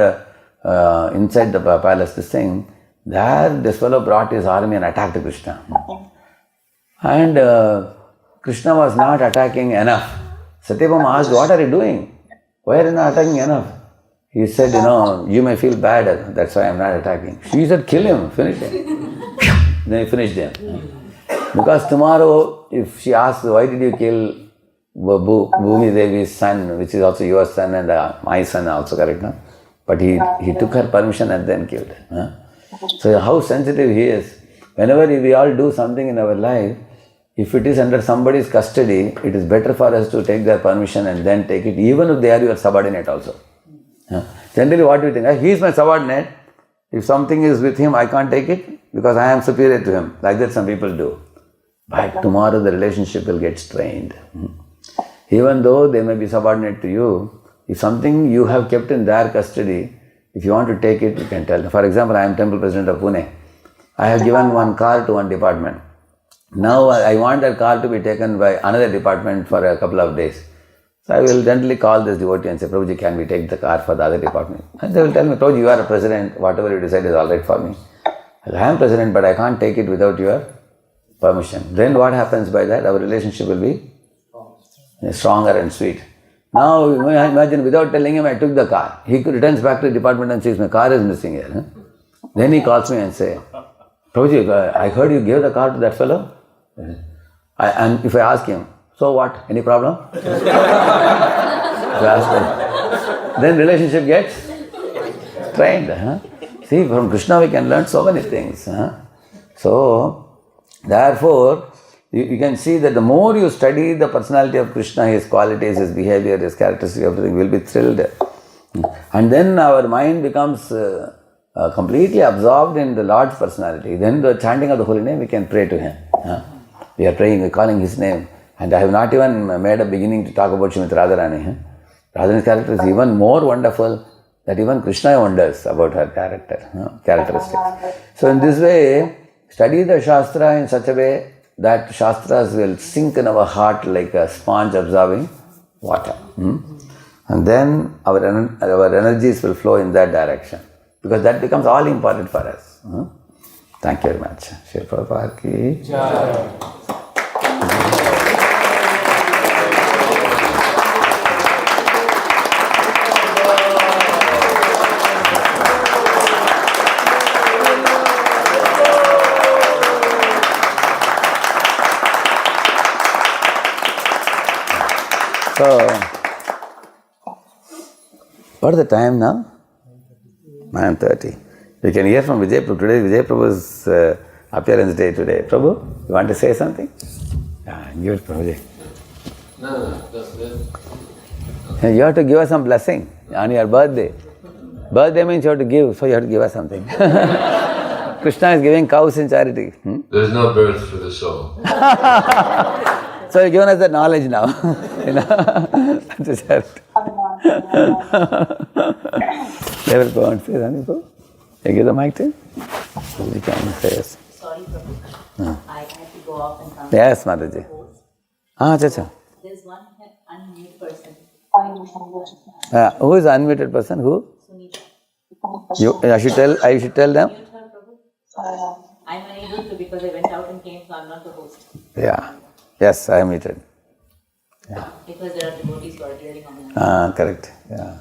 inside the palace, this fellow brought his army and attacked Krishna. And Krishna was not attacking enough. Satyabhama asked, what are you doing? Why are you not attacking enough? He said, you may feel bad, that's why I am not attacking. She said, kill him, finish him. Then he finished him. Because tomorrow, if she asks, why did you kill Bhumi Devi's son, which is also your son and my son also, correct? No? But he took her permission and then killed her. So how sensitive he is. Whenever we all do something in our life, if it is under somebody's custody, it is better for us to take their permission and then take it, even if they are your subordinate also. Generally, what do you think? He is my subordinate. If something is with him, I can't take it because I am superior to him. Like that some people do. But tomorrow the relationship will get strained. Even though they may be subordinate to you, if something you have kept in their custody, if you want to take it, you can tell them. For example, I am Temple President of Pune. I have given one car to one department. Now I want that car to be taken by another department for a couple of days. So I will gently call this devotee and say, Prabhuji, can we take the car for the other department? And they will tell me, Prabhuji, you are a president, whatever you decide is all right for me. I am president, but I can't take it without your permission. Then what happens by that? Our relationship will be stronger and sweet. Now imagine, without telling him, I took the car. He returns back to the department and says, my car is missing here. Then he calls me and says, Prabhuji, I heard you gave the car to that fellow. And if I ask him, so what? Any problem? Then relationship gets strained. See, from Krishna we can learn so many things. So, therefore, you can see that the more you study the personality of Krishna, his qualities, his behavior, his characteristics, everything, will be thrilled. And then our mind becomes completely absorbed in the Lord's personality. Then the chanting of the holy name, we can pray to him. We are praying, we are calling his name. And I have not even made a beginning to talk about Srimati Radharani. Radharani's character is even more wonderful that even Krishna wonders about her characteristics. So in this way, study the shastra in such a way that shastras will sink in our heart like a sponge absorbing water. And then our energies will flow in that direction. Because that becomes all important for us. Thank you very much. Srila Prabhupada ki Jai. So, what is the time now? 9:30. We can hear from Vijay Prabhu. Today Vijay Prabhu's appearance day today. Prabhu, you want to say something? Yeah, give it Prabhu. No. You have to give us some blessing on your birthday. Birthday means you have to give, so you have to give us something. Krishna is giving cows in charity. There's no birth for the soul. So you've given us the knowledge now. That's it. They will go and say something. You give the mic to him? You can say yes. Sorry, Prabhu. I had to go off and come. Yes, Mataji. Acha. There's one unmute person. Who is the unmuted person? Who? Sunita. I should tell them? Mute her, Prabhu. I'm unable to because I went out and came, so I'm not the host. Yeah. Yes, I am muted. Because there are devotees who are hearing on the Correct. Yeah.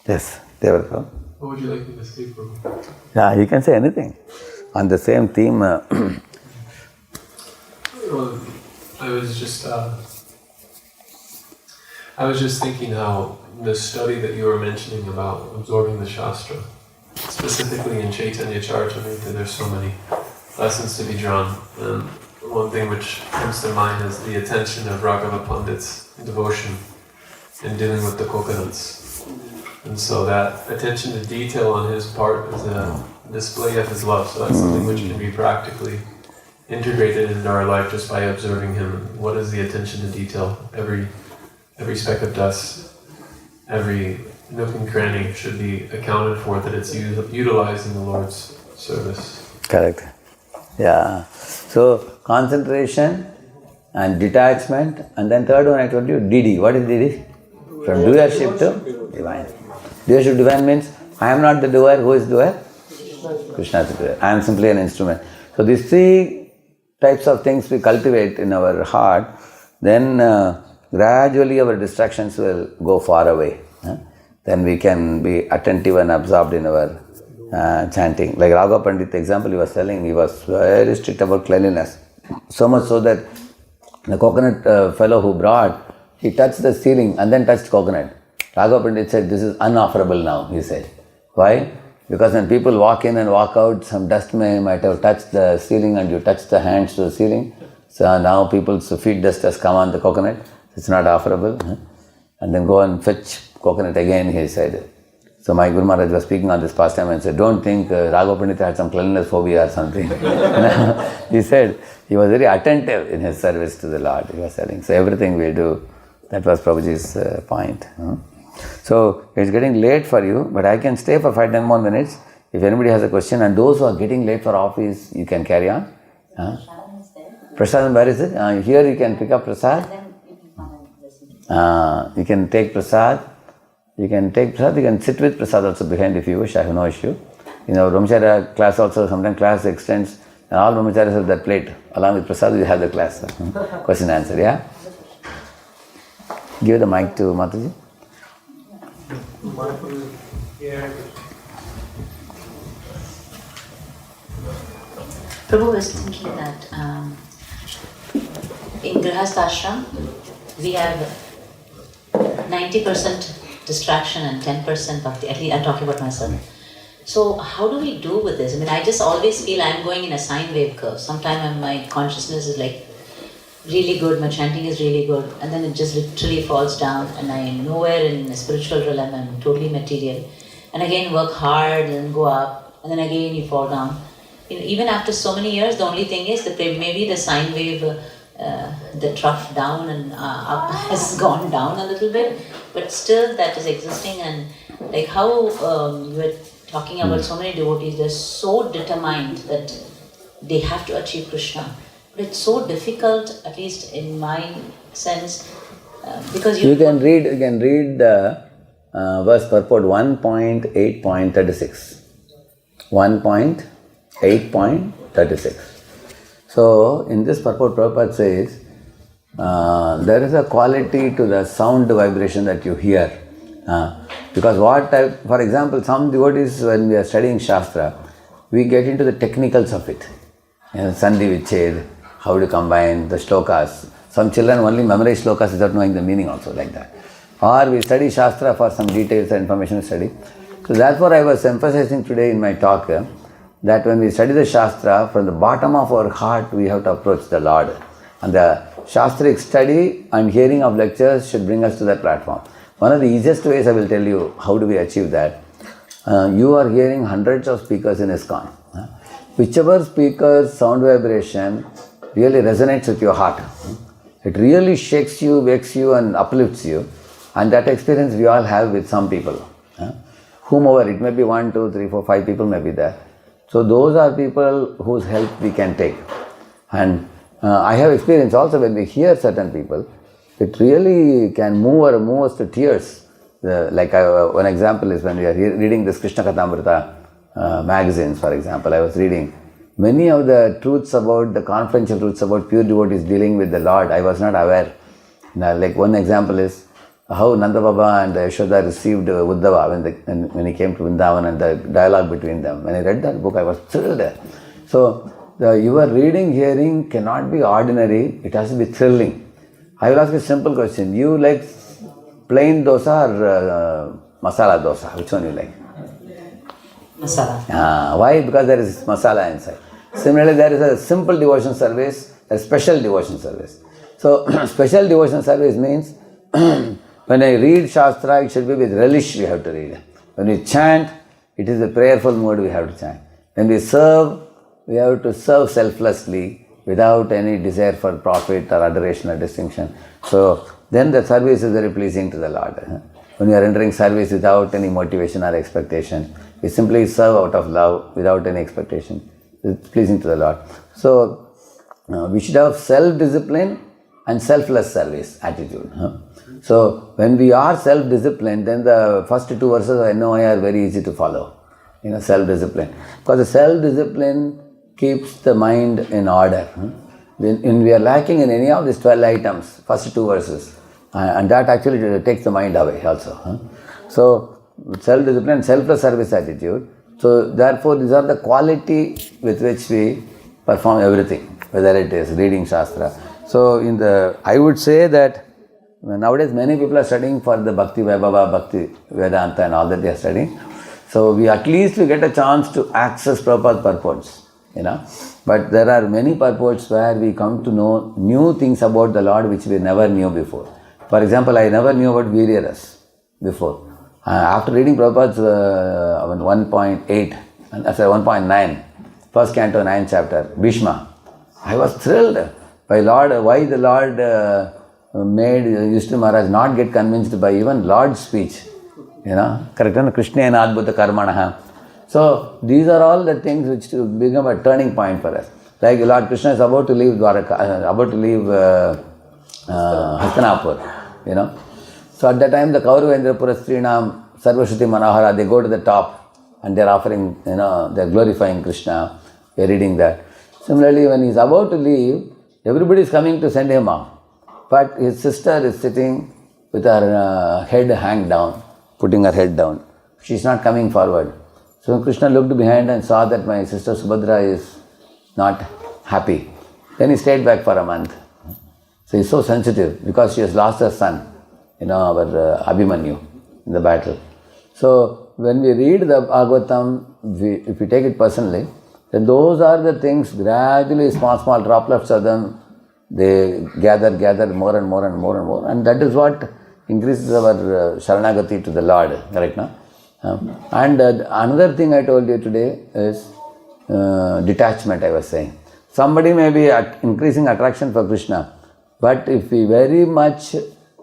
Yes, they will come. What would you like me to say, Prabhu? Yeah, you can say anything. On the same theme. Well, I was just thinking how the study that you were mentioning about absorbing the shastra, specifically in Chaitanya Charitamrita, there's so many lessons to be drawn. And one thing which comes to mind is the attention of Raghava Pandit's devotion in dealing with the coconuts. And so that attention to detail on his part is a display of his love. So that's something which can be practically integrated into our life just by observing him. What is the attention to detail? Every speck of dust, every nook and cranny should be accounted for, that it's utilized in the Lord's service. Correct. Yeah. So concentration and detachment, and then third one I told you, DD. What is DD? From doership to divine. Doership to divine means I am not the doer. Who is doer? Krishna is the doer. I am simply an instrument. So these three types of things we cultivate in our heart, then gradually our distractions will go far away. Then we can be attentive and absorbed in our chanting. Like Raghav Pandit example he was telling, he was very strict about cleanliness. So much so that the coconut fellow who brought, he touched the ceiling and then touched coconut. Raghav Pandit said, this is unofferable now, he said. Why? Because when people walk in and walk out, some dust might have touched the ceiling and you touch the hands to the ceiling. So now people's feet dust has come on the coconut. It's not offerable. And then go and fetch coconut again, he said. So my Guru Maharaj was speaking on this pastime and said, don't think Raghav Pandit had some cleanliness phobia or something. He said he was very attentive in his service to the Lord, he was telling. So everything we do, that was Prabhuji's point. So it's getting late for you, but I can stay for 5-10 more minutes. If anybody has a question, and those who are getting late for office, you can carry on. Prasad, where is it? Here you can pick up Prasad. You can take Prasad. You can sit with Prasad also behind if you wish, I have no issue. In our Brahmacharya class also, sometimes class extends, and all Brahmacharyas have that plate. Along with Prasad, you have the class. Question and answer, yeah? Give the mic to Mataji. Prabhu was thinking that in Grihastha Ashram, we have 90% distraction and 10% bhakti. At least I'm talking about myself. So how do we do with this? I mean, I just always feel I'm going in a sine wave curve. Sometimes my consciousness is like really good, my chanting is really good, and then it just literally falls down, and I'm nowhere in the spiritual realm, I'm totally material. And again, work hard, and then go up, and then again you fall down. Even after so many years, the only thing is that maybe the sine wave, the trough down and up has gone down a little bit, but still that is existing. And like how you were talking about so many devotees, they're so determined that they have to achieve Krishna. But it's so difficult, at least in my sense, because you can read the verse purport 1.8.36. 1.8.36. So in this purport, Prabhupada says there is a quality to the sound vibration that you hear. Because for example, some devotees, when we are studying Shastra, we get into the technicals of it. Sandhi Vichhed, how to combine the shlokas. Some children only memorize shlokas without knowing the meaning also, like that. Or we study Shastra for some details and information study. So therefore I was emphasizing today in my talk that when we study the Shastra, from the bottom of our heart we have to approach the Lord. And the Shastric study and hearing of lectures should bring us to that platform. One of the easiest ways I will tell you how do we achieve that. You are hearing hundreds of speakers in ISKCON. Whichever speaker's sound vibration really resonates with your heart, it really shakes you, wakes you and uplifts you. And that experience we all have with some people. Whomever, it may be 1, 2, 3, 4, 5 people may be there. So those are people whose help we can take. And I have experience also when we hear certain people, it really can move us to tears. One example is when we are reading this Krishna Kathamrita magazines, for example. I was reading many of the truths about, the confidential truths about pure devotees dealing with the Lord. I was not aware. Now, like one example is how Nanda Baba and Yashoda received Uddhava when he came to Vrindavan and the dialogue between them. When I read that book, I was thrilled. So, your reading, hearing cannot be ordinary, it has to be thrilling. I will ask a simple question. You like plain dosa or masala dosa? Which one you like? Masala. Why? Because there is masala inside. Similarly, there is a simple devotion service, a special devotion service. So, special devotion service means when I read Shastra, it should be with relish we have to read. When we chant, it is a prayerful mood we have to chant. When we serve, we have to serve selflessly without any desire for profit or adoration or distinction. So, then the service is very pleasing to the Lord. When we are entering service without any motivation or expectation, we simply serve out of love without any expectation. It's pleasing to the Lord. So, we should have self-discipline and selfless service attitude. So, when we are self-disciplined, then the first 2 verses of NOI are very easy to follow. Self-discipline. Because the self-discipline keeps the mind in order. When we are lacking in any of these 12 items, first 2 verses, and that actually takes the mind away also. So, self-discipline, selfless service attitude. So, therefore, these are the quality with which we perform everything, whether it is reading Shastra. So, I would say that nowadays many people are studying for the Bhakti Vaibhava, Bhakti Vedanta and all that they are studying. So, at least we get a chance to access Prabhupada's purports. But there are many purports where we come to know new things about the Lord which we never knew before. For example, I never knew about Viryaras before. After reading Prabhupada's 1.8, 1.9, first canto, 9th chapter, Bhishma, I was thrilled by why the Lord made Yudhishthira Maharaj not get convinced by even Lord's speech. Correct? Krishna and Adbhuta Karmanaha. So, these are all the things which become a turning point for us. Like Lord Krishna is about to leave Dwaraka, about to leave Hastinapur, So, at that time, the Kauravendra Strinam, Sarvashruti Manohara, they go to the top and they are offering, they are glorifying Krishna. We are reading that. Similarly, when he is about to leave, everybody is coming to send him off. But his sister is sitting with her head hanged down, putting her head down. She is not coming forward. So Krishna looked behind and saw that my sister Subhadra is not happy. Then he stayed back for a month. So he is so sensitive because she has lost her son, our Abhimanyu in the battle. So when we read the Bhagavatam, if we take it personally, then those are the things gradually, small droplets of them, they gather more and more and more and more. And that is what increases our Sharanagati to the Lord, correct now? And another thing I told you today is detachment, I was saying. Somebody may be increasing attraction for Krishna, but if we very much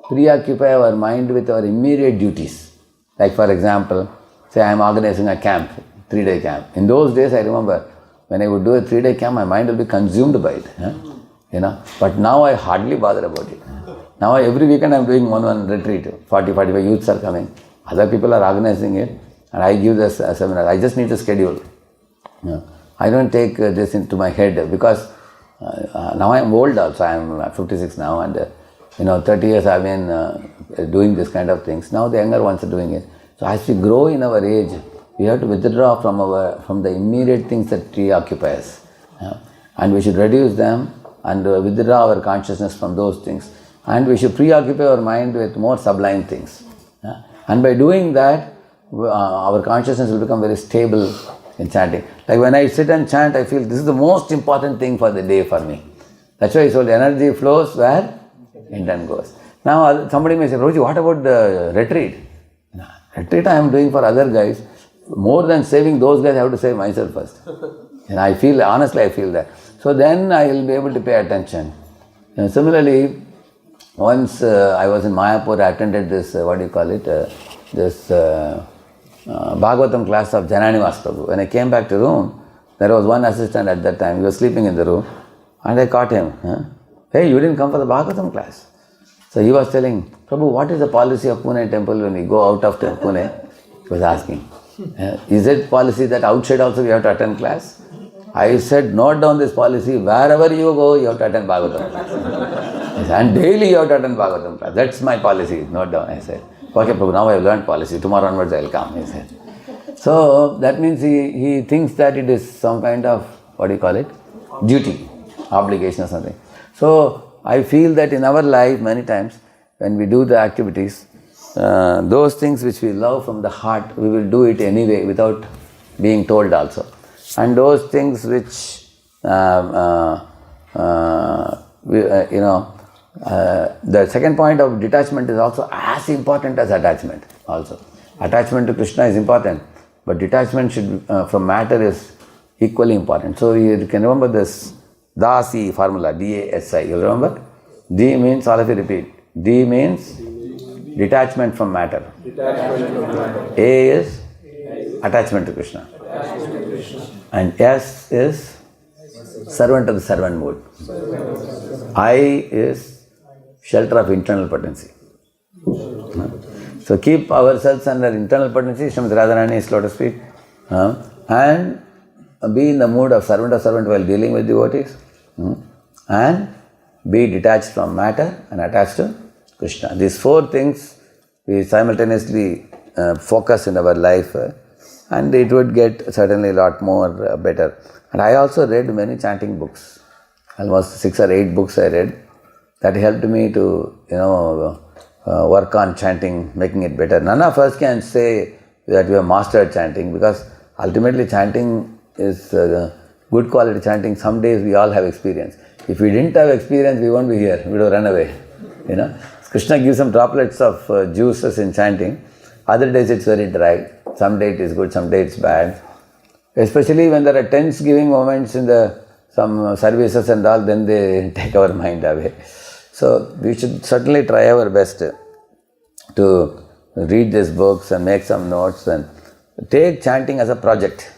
preoccupy our mind with our immediate duties, like for example, say I am organizing a camp, 3-day camp. In those days I remember, when I would do a 3-day camp, my mind will be consumed by it. But now I hardly bother about it. Now every weekend I am doing one retreat, 40-45 youths are coming. Other people are organizing it and I give this seminar. I just need a schedule. I don't take this into my head because now I am old also. I am 56 now and 30 years I have been doing this kind of things. Now the younger ones are doing it. So as we grow in our age, we have to withdraw from the immediate things that preoccupy us. And we should reduce them and withdraw our consciousness from those things. And we should preoccupy our mind with more sublime things. And by doing that, our consciousness will become very stable in chanting. Like when I sit and chant, I feel this is the most important thing for the day for me. That's why the energy flows where intent goes. Now somebody may say, Roji, what about the retreat? Retreat I am doing for other guys. More than saving those guys, I have to save myself first. And I feel, honestly I feel that. So then I will be able to pay attention. And similarly, once I was in Mayapur, I attended this, Bhagavatam class of Jananivas Prabhu. When I came back to room, there was one assistant at that time, he was sleeping in the room, and I caught him. Hey, you didn't come for the Bhagavatam class. So he was telling, Prabhu, what is the policy of Pune temple when we go out of Pune? He was asking. Is it policy that outside also we have to attend class? I said, note down this policy, wherever you go, you have to attend Bhagavatam class. And daily you have to attend Bhagavatam class. That's my policy, note down. I said, okay Prabhu, now I have learned policy, tomorrow onwards I will come, he said. So that means he thinks that it is some kind of, duty, obligation or something. So I feel that in our life many times, when we do the activities, those things which we love from the heart, we will do it anyway without being told also. And those things which, the second point of detachment is also as important as attachment also. Attachment to Krishna is important, but detachment from matter is equally important. So you can remember this Dasi formula, D-A-S-I. You remember? D means, all of you repeat. D means detachment from matter. A is attachment to Krishna. And S is servant of the servant mood. I is shelter of internal potency. So keep ourselves under internal potency, Srimati Radharani's lotus feet, and be in the mood of servant while dealing with devotees, and be detached from matter and attached to Krishna. These four things we simultaneously focus in our life, and it would get certainly a lot more better. And I also read many chanting books, almost 6 or 8 books I read. That helped me to, work on chanting, making it better. None of us can say that we have mastered chanting, because ultimately chanting is good quality chanting. Some days we all have experience. If we didn't have experience, we won't be here. We would have run away. Krishna gives some droplets of juices in chanting. Other days it's very dry. Some day it is good, some day it's bad. Especially when there are tense-giving moments in some services and all, then they take our mind away. So we should certainly try our best to read these books and make some notes and take chanting as a project.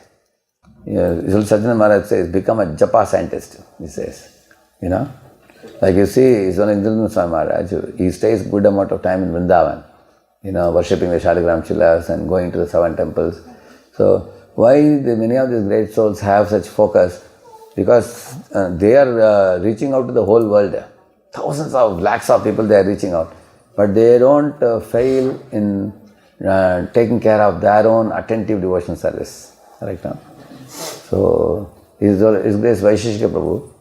Sajjana Maharaj says, become a japa scientist, he says. Like you see, Indranand Swami Maharaj, he stays good amount of time in Vrindavan, worshipping the Shaligram Chilas and going to the 7 temples. So why many of these great souls have such focus? Because they are reaching out to the whole world. Thousands of lakhs of people they are reaching out. But they don't fail in taking care of their own attentive devotion service. Right now. So His Grace Vaisheshika Prabhu,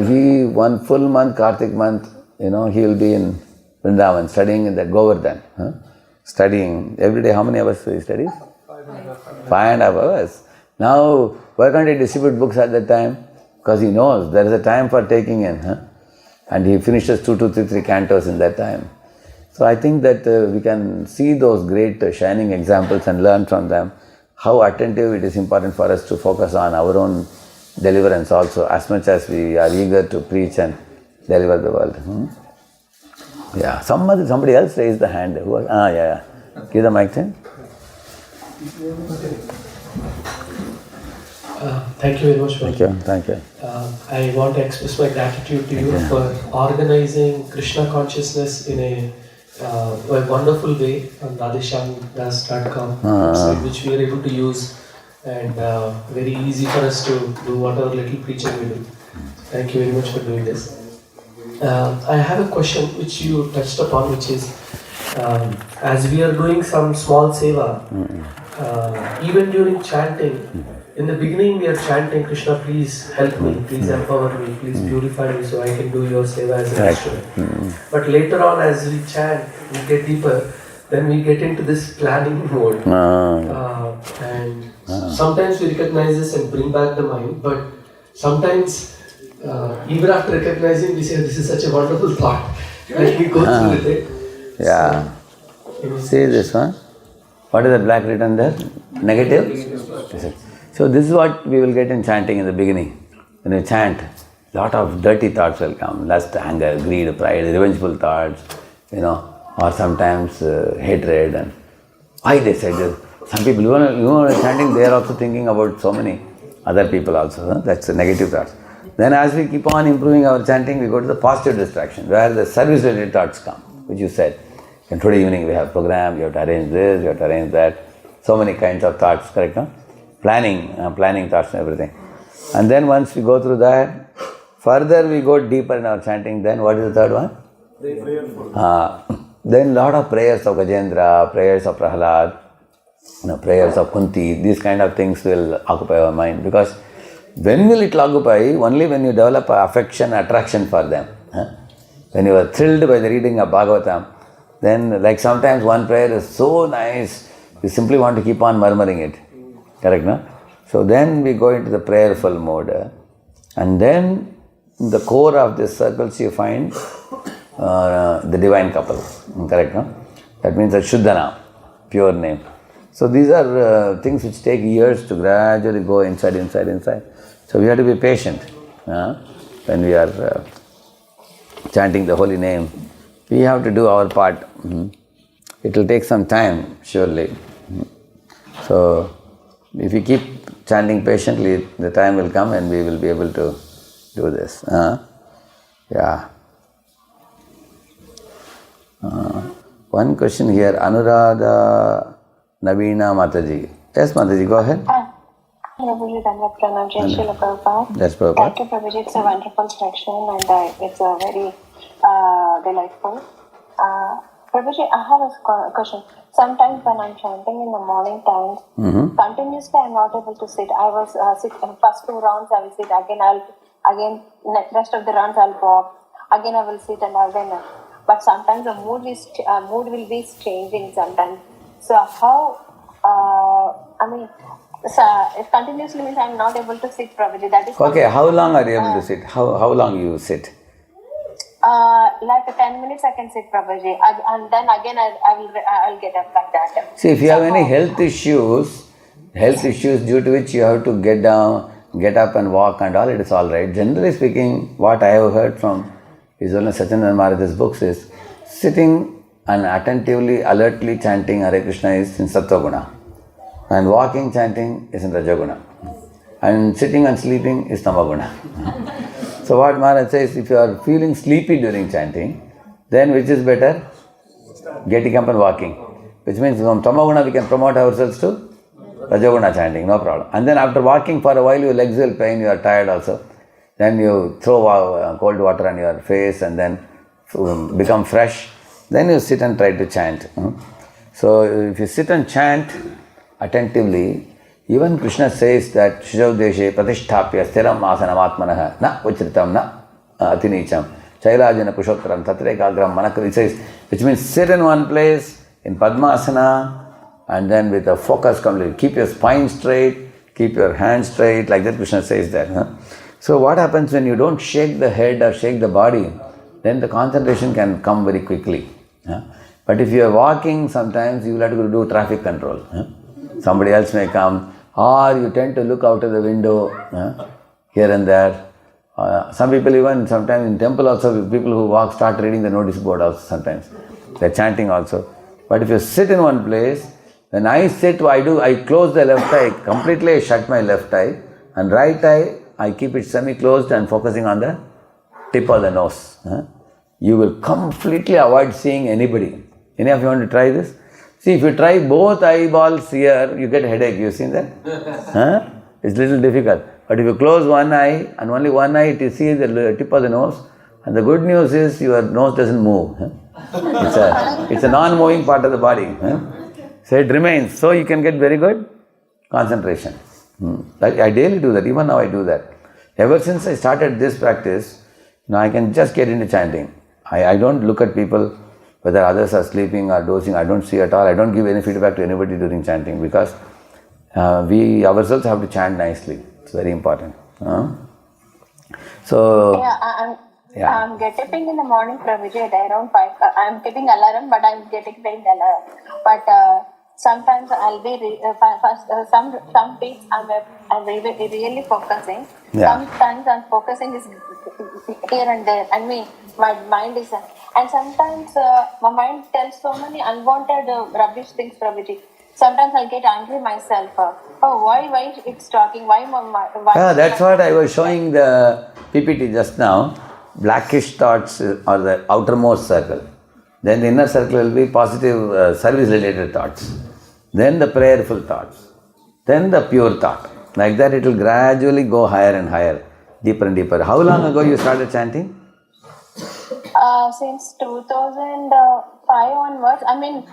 he 1 full month, Kartik month, he will be in Vrindavan studying in that Govardhan. Studying every day. How many hours he studies? 5.5 hours. Now, why can't he distribute books at that time? Because he knows there is a time for taking in. And he finishes 2 to 3 cantos in that time. So I think that we can see those great shining examples and learn from them how attentive it is important for us to focus on our own deliverance also, as much as we are eager to preach and deliver the world. Yeah, somebody else raised the hand. Yeah. Give the mic to him. Thank you very much. Thank you. I want to express my gratitude to you for organizing Krishna consciousness in a wonderful way on Radheshyamdas.com, which we are able to use, and very easy for us to do whatever little preaching we do. Thank you very much for doing this. I have a question which you touched upon, which is as we are doing some small seva, even during chanting, in the beginning we are chanting, Krishna, please help me, please empower me, please purify me so I can do your seva as an instrument. But later on, as we chant, we get deeper, then we get into this planning mode. And sometimes we recognize this and bring back the mind, but sometimes even after recognizing, we say, this is such a wonderful thought. Let me go through with it. Yeah. See this one? What is the black written there? Negative? So this is what we will get in chanting in the beginning. When you chant, lot of dirty thoughts will come. Lust, anger, greed, pride, revengeful thoughts, or sometimes hatred and why they said this. Some people, even chanting, they are also thinking about so many other people also. Huh? That's the negative thoughts. Then as we keep on improving our chanting, we go to the positive distraction, where the service-related thoughts come, which you said. And today evening we have program, you have to arrange this, you have to arrange that. So many kinds of thoughts, correct? No? Planning thoughts and everything. And then once we go through that, further we go deeper in our chanting, then what is the third one? Then lot of prayers of Gajendra, prayers of Prahlad, prayers of Kunti, these kind of things will occupy our mind. Because when will it occupy? Only when you develop affection, attraction for them. When you are thrilled by the reading of Bhagavatam, then like sometimes one prayer is so nice, you simply want to keep on murmuring it. Correct, no? So then we go into the prayerful mode. And then in the core of this circles you find the divine couple. Correct, no? That means the Shuddhana, pure name. So these are things which take years to gradually go inside. So we have to be patient when we are chanting the holy name. We have to do our part. It will take some time, surely. So if we keep chanting patiently, the time will come and we will be able to do this. Yeah. One question here, Anuradha Navina Mataji. Yes, Mataji, go ahead. Prabhuji, Dhanvat Pranam, Jai Srila Prabhupada. That's Prabhupada. Thank you, Prabhuji. It's a wonderful section and it's very delightful. Prabhuji, I have a question. Sometimes when I'm chanting in the morning times, continuously I'm not able to sit. I was first 2 rounds I will sit. Again, rest of the rounds I'll walk. Again I will sit and again. But sometimes the mood will be changing sometimes. So how? If continuously means I'm not able to sit, Prabhuji. That is okay. How long are you able to sit? How long you sit? Like 10 minutes I can sit, Prabhuji, and then again I'll get up like that. See, if you have any health issues due to which you have to get up and walk and all, it is all right. Generally speaking, what I have heard from His Holiness Satyananda Maharaj's books is sitting and attentively, alertly chanting Hare Krishna is in Sattva Guna, and walking, chanting is in Raja Guna, and sitting and sleeping is Tama Guna. So what Maharaj says, if you are feeling sleepy during chanting, then which is better? Getting up and walking. Which means from Tamaguna we can promote ourselves to Rajaguna chanting, no problem. And then after walking for a while, your legs will pain, you are tired also. Then you throw cold water on your face and then become fresh. Then you sit and try to chant. So if you sit and chant attentively, even Krishna says that Shishauddeshe pratisthapya stiram asanamatmanaha na uchritam na atinicham chailajana kushottaram tatrekagram manakri. It says, which means sit in one place in Padmasana and then with a focus completely. Keep your spine straight, keep your hands straight, like that Krishna says that. So what happens when you don't shake the head or shake the body, then the concentration can come very quickly. But if you are walking, sometimes you will have to do traffic control. Somebody else may come, or you tend to look out of the window here and there. Some people even sometimes in temple also, people who walk start reading the notice board also sometimes. They are chanting also. But if you sit in one place, when I sit, I close the left eye, completely I shut my left eye, and right eye, I keep it semi-closed and focusing on the tip of the nose. You will completely avoid seeing anybody. Any of you want to try this? See, if you try both eyeballs here, you get headache. You seen that? It's a little difficult. But if you close one eye and only one eye, you see the tip of the nose. And the good news is your nose doesn't move. It's a non-moving part of the body. So it remains. So you can get very good concentration. I daily do that. Even now I do that. Ever since I started this practice, I can just get into chanting. I don't look at people. Whether others are sleeping or dozing, I don't see at all. I don't give any feedback to anybody during chanting because we ourselves have to chant nicely. It's very important. So I'm getting in the morning, Prabhuji, at around 5. I'm keeping alarm, but I'm getting alarm. But sometimes I'll be some beats I'm really focusing. Yeah. Sometimes I'm focusing is here and there, and my mind is, and sometimes my mind tells so many unwanted rubbish things, Prabhuji. Sometimes I get angry myself. Why it's talking? Why? That's what I was showing the PPT just now. Blackish thoughts are the outermost circle. Then the inner circle will be positive service-related thoughts. Then the prayerful thoughts. Then the pure thought. Like that it will gradually go higher and higher, deeper and deeper. How long ago you started chanting? Since 2005 onwards.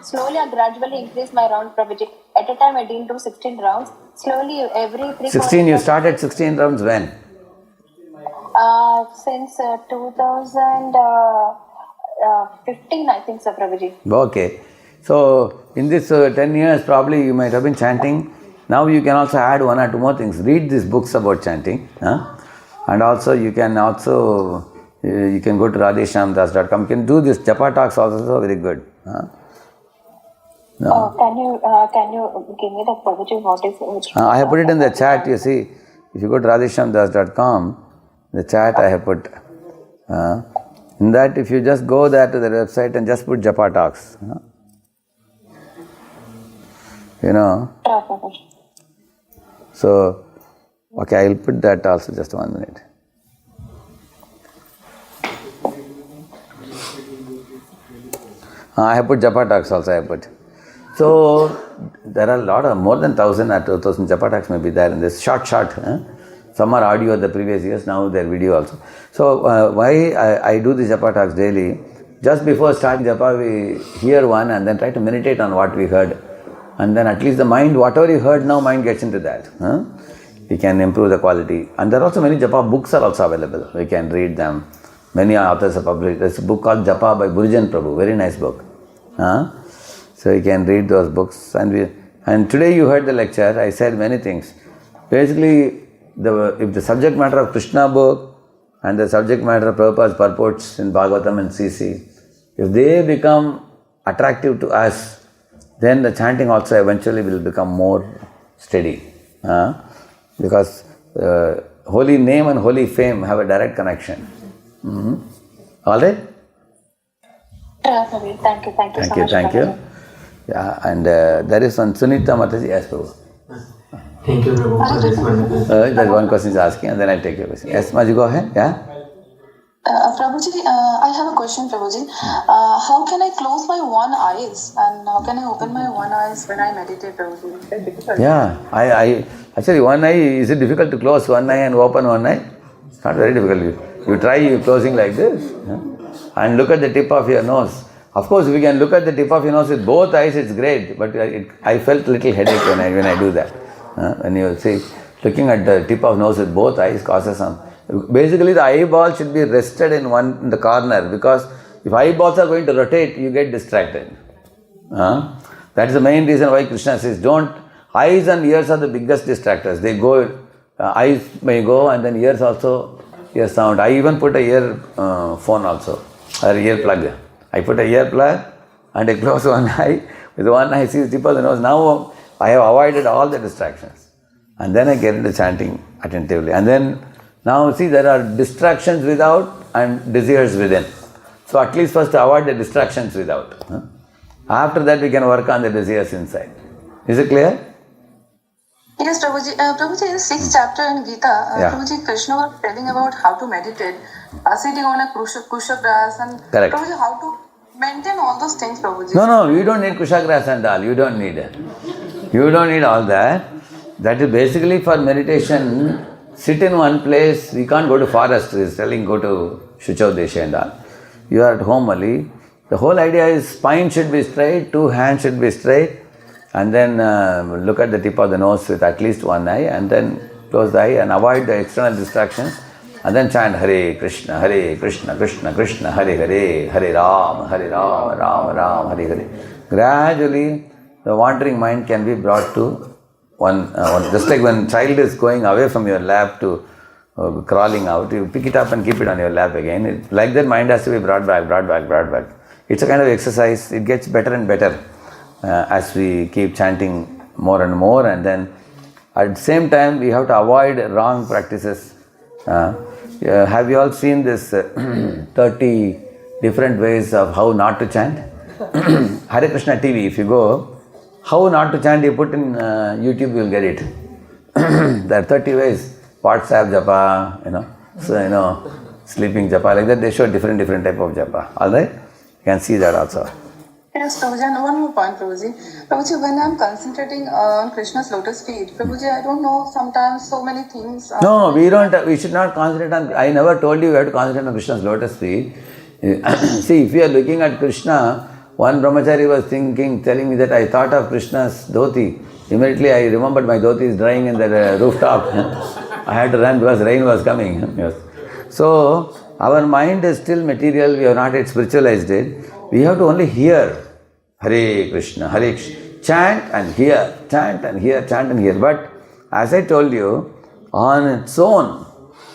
Slowly I gradually increased my round, Prabhuji. At a time I didn't do 16 rounds. Slowly every 3 16, you started 16 rounds when? Since 2015, I think so, Prabhuji. Okay. So, in this 10 years probably you might have been chanting. Now you can also add 1 or 2 more things. Read these books about chanting. And also you can go to Radheshyamdas.com. You can do this japa talks also very good. No. Can you give me the Prabhuji what is I have put it in the chat, you see. If you go to Radheshyamdasdevotionalvideos.com, the chat I have put. In that, if you just go there to the website and just put japa talks. So, okay, I'll put that also, just 1 minute. I have put japa talks also, I have put. So, there are more than 1,000 or 2,000 japa talks may be there in this short. Some are audio the previous years, now they're video also. So, why I do these japa talks daily? Just before starting japa, we hear one and then try to meditate on what we heard. And then at least the mind, whatever you heard now, mind gets into that. We can improve the quality. And there are also many japa books are also available. We can read them. Many authors have published. There's a book called Japa by Burjan Prabhu, very nice book. So you can read those books. And today you heard the lecture, I said many things. Basically, if the subject matter of Krishna book and the subject matter of Prabhupada's purports in Bhagavatam and CC, if they become attractive to us, then the chanting also eventually will become more steady. Because holy name and holy fame have a direct connection. All right? Thank you so much. Thank you. Yeah, and there is one Sunita Mataji. Yes, Prabhu. Thank you, Prabhu. That one question is asking, and then I'll take your question. Yes, Maji, go ahead. Yeah. Prabhuji, I have a question, Prabhuji. How can I close my one eyes and how can I open my one eyes when I meditate, Prabhuji? Is that difficult? Yeah, I actually one eye, is it difficult to close one eye and open one eye? It's not very difficult. You try closing like this and look at the tip of your nose. Of course, we can look at the tip of your nose with both eyes, it's great, but I felt a little headache when I do that. When you see, looking at the tip of nose with both eyes causes some. Basically, the eyeball should be rested in the corner, because if eyeballs are going to rotate, you get distracted. That is the main reason why Krishna says, eyes and ears are the biggest distractors. They go, eyes may go and then ears also hear sound. I even put a earphone also, or ear plug. I put a ear plug and I close one eye. With one eye I see the tip of the nose. Now I have avoided all the distractions. And then I get into chanting attentively. And then now see, there are distractions without and desires within. So at least first avoid the distractions without. After that we can work on the desires inside. Is it clear? Yes, Prabhuji. Prabhuji, in the 6th chapter in Gita, Prabhuji, Krishna was telling about how to meditate, sitting on a kusha grass, and correct. Prabhuji, how to maintain all those things, Prabhuji. No, you don't need kusha grass and all. You don't need it. You don't need all that. That is basically for meditation. Sit in one place. We can't go to forest. He's telling go to Shuchaudesha and all. You are at home only. The whole idea is spine should be straight, 2 hands should be straight, and then look at the tip of the nose with at least one eye, and then close the eye and avoid the external distractions. And then chant Hare Krishna, Krishna Krishna, Hare Hare, Hare Ram, Ram Ram, Hare Hare. Gradually, the wandering mind can be brought to one, just like when child is going away from your lap to crawling out, you pick it up and keep it on your lap again. Like that, mind has to be brought back. It's a kind of exercise. It gets better and better as we keep chanting more and more, and then at the same time we have to avoid wrong practices. Have you all seen this 30 different ways of how not to chant? Hare Krishna TV, if you go, how not to chant, you put in YouTube, you will get it. There are 30 ways. WhatsApp japa, sleeping japa, like that. They show different type of japa. Alright? You can see that also. Yes, Prabhuji, and one more point, Prabhuji. Prabhuji, when I'm concentrating on Krishna's lotus feet, Prabhuji, I don't know, sometimes so many things. No, we should not concentrate on, I never told you have to concentrate on Krishna's lotus feet. See, if you are looking at Krishna, one brahmachari was telling me that I thought of Krishna's dhoti. Immediately I remembered my dhoti is drying in the rooftop. I had to run because rain was coming. Yes. So, our mind is still material, we have not yet spiritualized it. We have to only hear Hare Krishna, Hare Krishna. Chant and hear, chant and hear, chant and hear. But as I told you, on its own,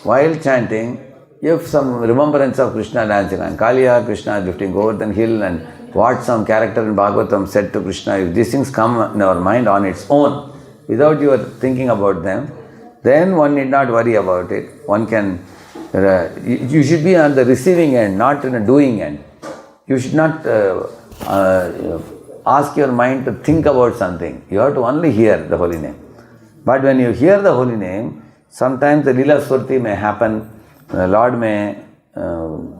while chanting, if some remembrance of Krishna dancing on Kaliya, Krishna lifting over the hill, and what some character in Bhagavatam said to Krishna, if these things come in our mind on its own, without you thinking about them, then one need not worry about it. One can, you should be on the receiving end, not in a doing end. You should not ask your mind to think about something. You have to only hear the holy name. But when you hear the holy name, sometimes the Leela Surti may happen. The Lord may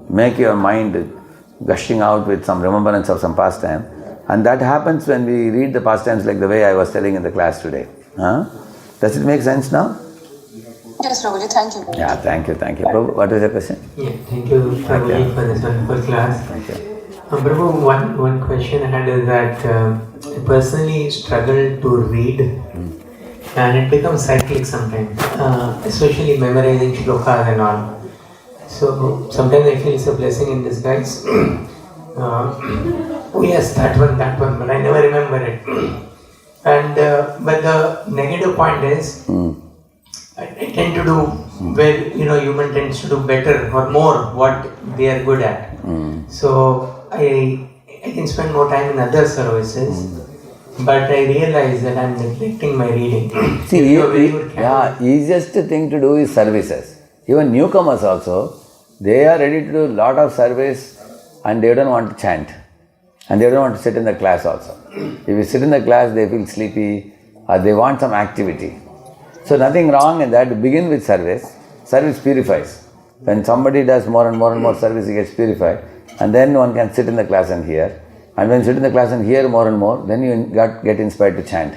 make your mind gushing out with some remembrance of some pastime. And that happens when we read the pastimes like the way I was telling in the class today. Does it make sense now? Yes, Prabhuji, thank you. Yeah, thank you. Prabhu, what is your question? Yeah, thank you, Prabhuji, for this wonderful class. Thank you. Prabhu, one question I had is that I personally struggle to read and it becomes cyclic sometimes, especially memorizing shlokas and all. So sometimes I feel it's a blessing in disguise. Oh yes, that one, but I never remember it. And but the negative point is, I tend to do well, human tends to do better or more what they are good at. So I can spend more time in other services, but I realize that I'm neglecting my reading. See, easiest thing to do is services. Even newcomers also, they are ready to do a lot of service and they don't want to chant. And they don't want to sit in the class also. If you sit in the class, they feel sleepy or they want some activity. So nothing wrong in that. To begin with service. Service purifies. When somebody does more and more service, he gets purified. And then one can sit in the class and hear. And when you sit in the class and hear more and more, then you get inspired to chant.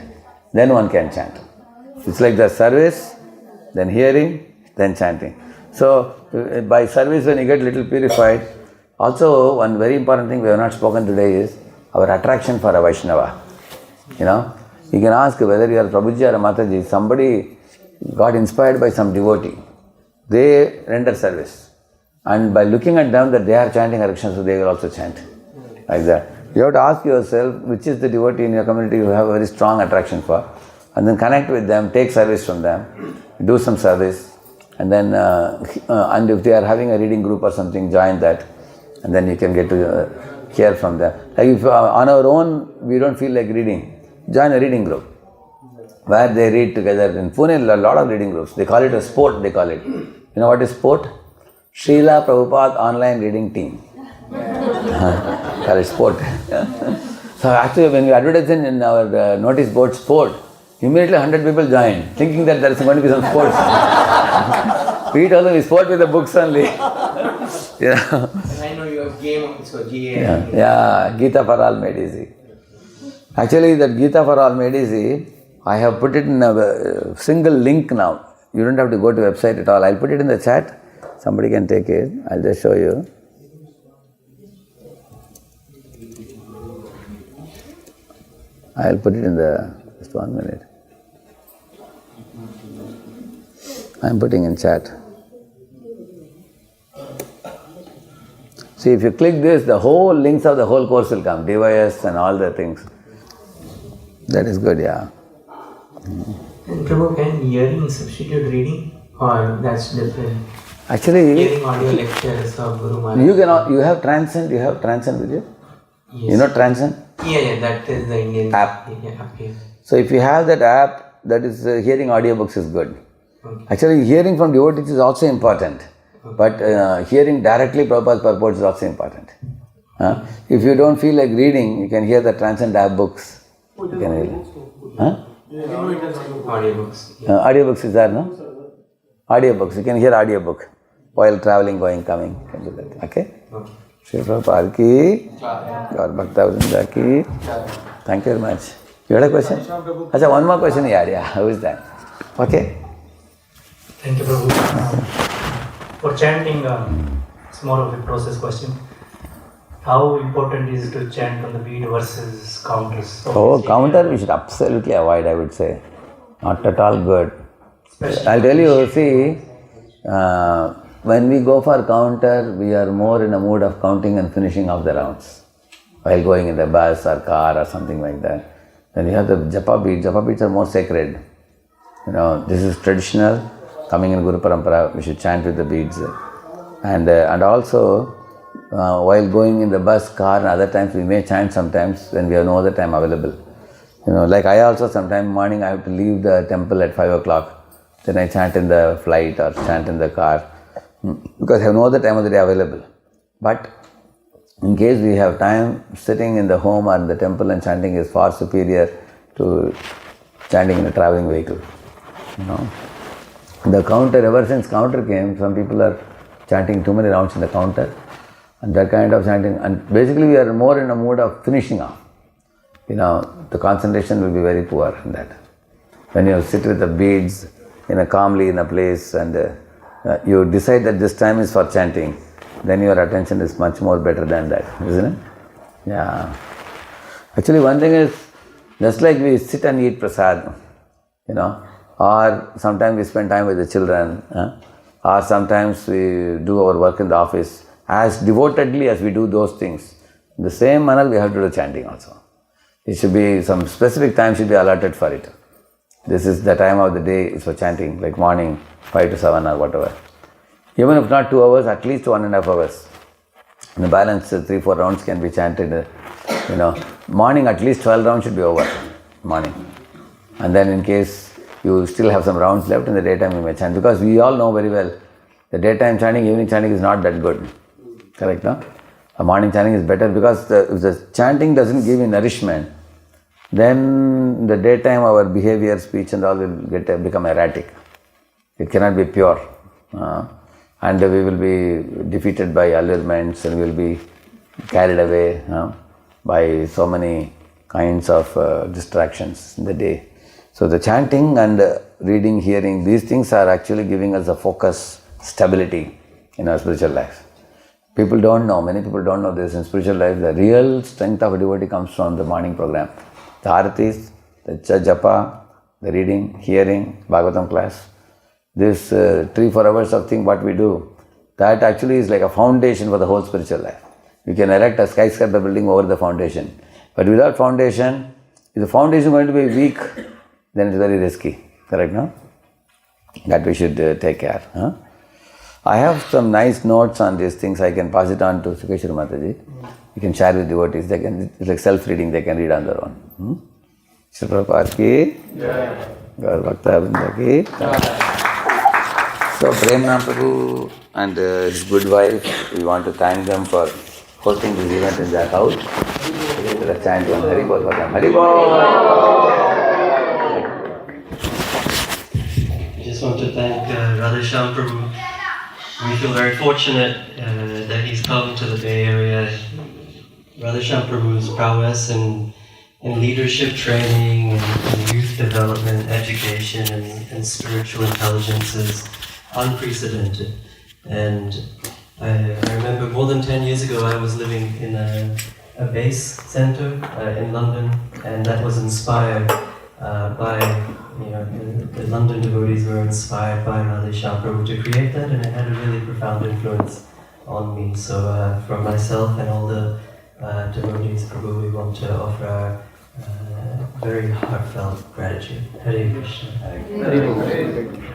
Then one can chant. It's like the service, then hearing, then chanting. So by service, when you get little purified, also one very important thing we have not spoken today is our attraction for a Vaishnava. You can ask whether you are Prabhuji or a Mataji, somebody got inspired by some devotee. They render service. And by looking at them that they are chanting Hare Krishna, so they will also chant. Like that. You have to ask yourself which is the devotee in your community you have a very strong attraction for. And then connect with them, take service from them, do some service. And then, and if they are having a reading group or something, join that. And then you can get to hear from them. Like if on our own, we don't feel like reading, join a reading group where they read together. In Pune, a lot of reading groups. They call it a sport, they call it. You know what is sport? Srila Prabhupada Online Reading Team. Call it sport. So actually when we advertise in our notice board sport, immediately 100 people join, thinking that there is going to be some sports. We told them we sport with the books only. I know you have game also, GA. Yeah, Gita for all made easy. Actually, that Gita for all made easy, I have put it in a single link now. You don't have to go to website at all. I'll put it in the chat. Somebody can take it. I'll just show you. I'll put it in the, just 1 minute. I'm putting in chat. See, if you click this, the whole links of the whole course will come, device and all the things. That is good, yeah. And Prabhu, can hearing substitute reading? Or that's different? Actually, Hearing audio lectures of Guru Maharaj. you have Transcend with you? Yes. You know Transcend? Yeah, that is the Indian app. Yeah, okay. So if you have that app, that is hearing audiobooks is good. Okay. Actually, hearing from devotees is also important. But hearing directly Prabhupada's purport is also important. If you don't feel like reading, you can hear the Transcend app books. You can hear. Audiobooks. Audiobooks is there, no? Audiobooks, you can hear audiobook while traveling, going, coming. You can do that. Okay? Shri Prabhupada ki, Gaur Bhakta Vrinda ki. Thank you very much. You had a question? Achha, one more question, yeah. Who is that? Okay. Thank you, Prabhu. For chanting, it's more of a process question. How important is it to chant on the beat versus counters? Oh, counter we should absolutely avoid, I would say. Not at all good. I'll tell you, see, when we go for counter, we are more in a mood of counting and finishing off the rounds. While going in the bus or car or something like that. Then you have the japa beats. Japa beats are more sacred. You know, this is traditional. Coming in Guru Parampara, we should chant with the beads. And also, while going in the bus, car, and other times we may chant sometimes when we have no other time available. You know, like I also sometimes morning I have to leave the temple at 5 o'clock. Then I chant in the flight or chant in the car because I have no other time of the day available. But in case we have time, sitting in the home or in the temple and chanting is far superior to chanting in a traveling vehicle. You know. The counter, ever since counter came, some people are chanting too many rounds in the counter. And that kind of chanting, and basically we are more in a mood of finishing off. You know, the concentration will be very poor in that. When you sit with the beads calmly in a place and you decide that this time is for chanting, then your attention is much more better than that, isn't it? Yeah. Actually, one thing is, just like we sit and eat prasad, you know, or sometimes we spend time with the children, or sometimes we do our work in the office, as devotedly as we do those things, in the same manner we have to do chanting also. It should be, some specific time should be allotted for it. This is the time of the day is for chanting, like morning, 5 to 7 or whatever. Even if not 2 hours, at least 1.5 hours. In the balance, 3-4 rounds can be chanted. You know, morning at least 12 rounds should be over, morning. And then in case you still have some rounds left in the daytime, you may chant. Because we all know very well, the daytime chanting, evening chanting is not that good. Correct, no? A morning chanting is better because if the chanting doesn't give you nourishment, then the daytime our behavior, speech and all will become erratic. It cannot be pure. And we will be defeated by allurements and we will be carried away by so many kinds of distractions in the day. So the chanting and reading, hearing, these things are actually giving us a focus, stability in our spiritual life. People don't know, many people don't know this. In spiritual life, the real strength of a devotee comes from the morning program. The aratis, the japa, the reading, hearing, Bhagavatam class. This 3-4 hours of thing what we do, that actually is like a foundation for the whole spiritual life. You can erect a skyscraper building over the foundation. But without foundation, if the foundation is going to be weak, then it's very risky. Correct, no? That we should take care. I have some nice notes on these things. I can pass it on to Sukeshwar Mataji. You can share with devotees. They can, it's like self-reading. They can read on their own. Shri Prabhupada ki, Gaur Bhakta Vrinda ki. So Premnam Prabhu and his good wife, we want to thank them for hosting this event in their house. Let us chant one Hari Bol for them. Hari Bol! I just want to thank Radheshyam Prabhu. We feel very fortunate that he's come to the Bay Area. Radheshyam Prabhu's prowess in leadership training and youth development, education and spiritual intelligence is unprecedented. And I remember more than 10 years ago I was living in a base center in London, and that was inspired by, the London devotees were inspired by Radheshyam Prabhu to create that, and it had a really profound influence on me. So for myself and all the devotees, Prabhu, we want to offer our very heartfelt gratitude. Hare Krishna. Hare Krishna.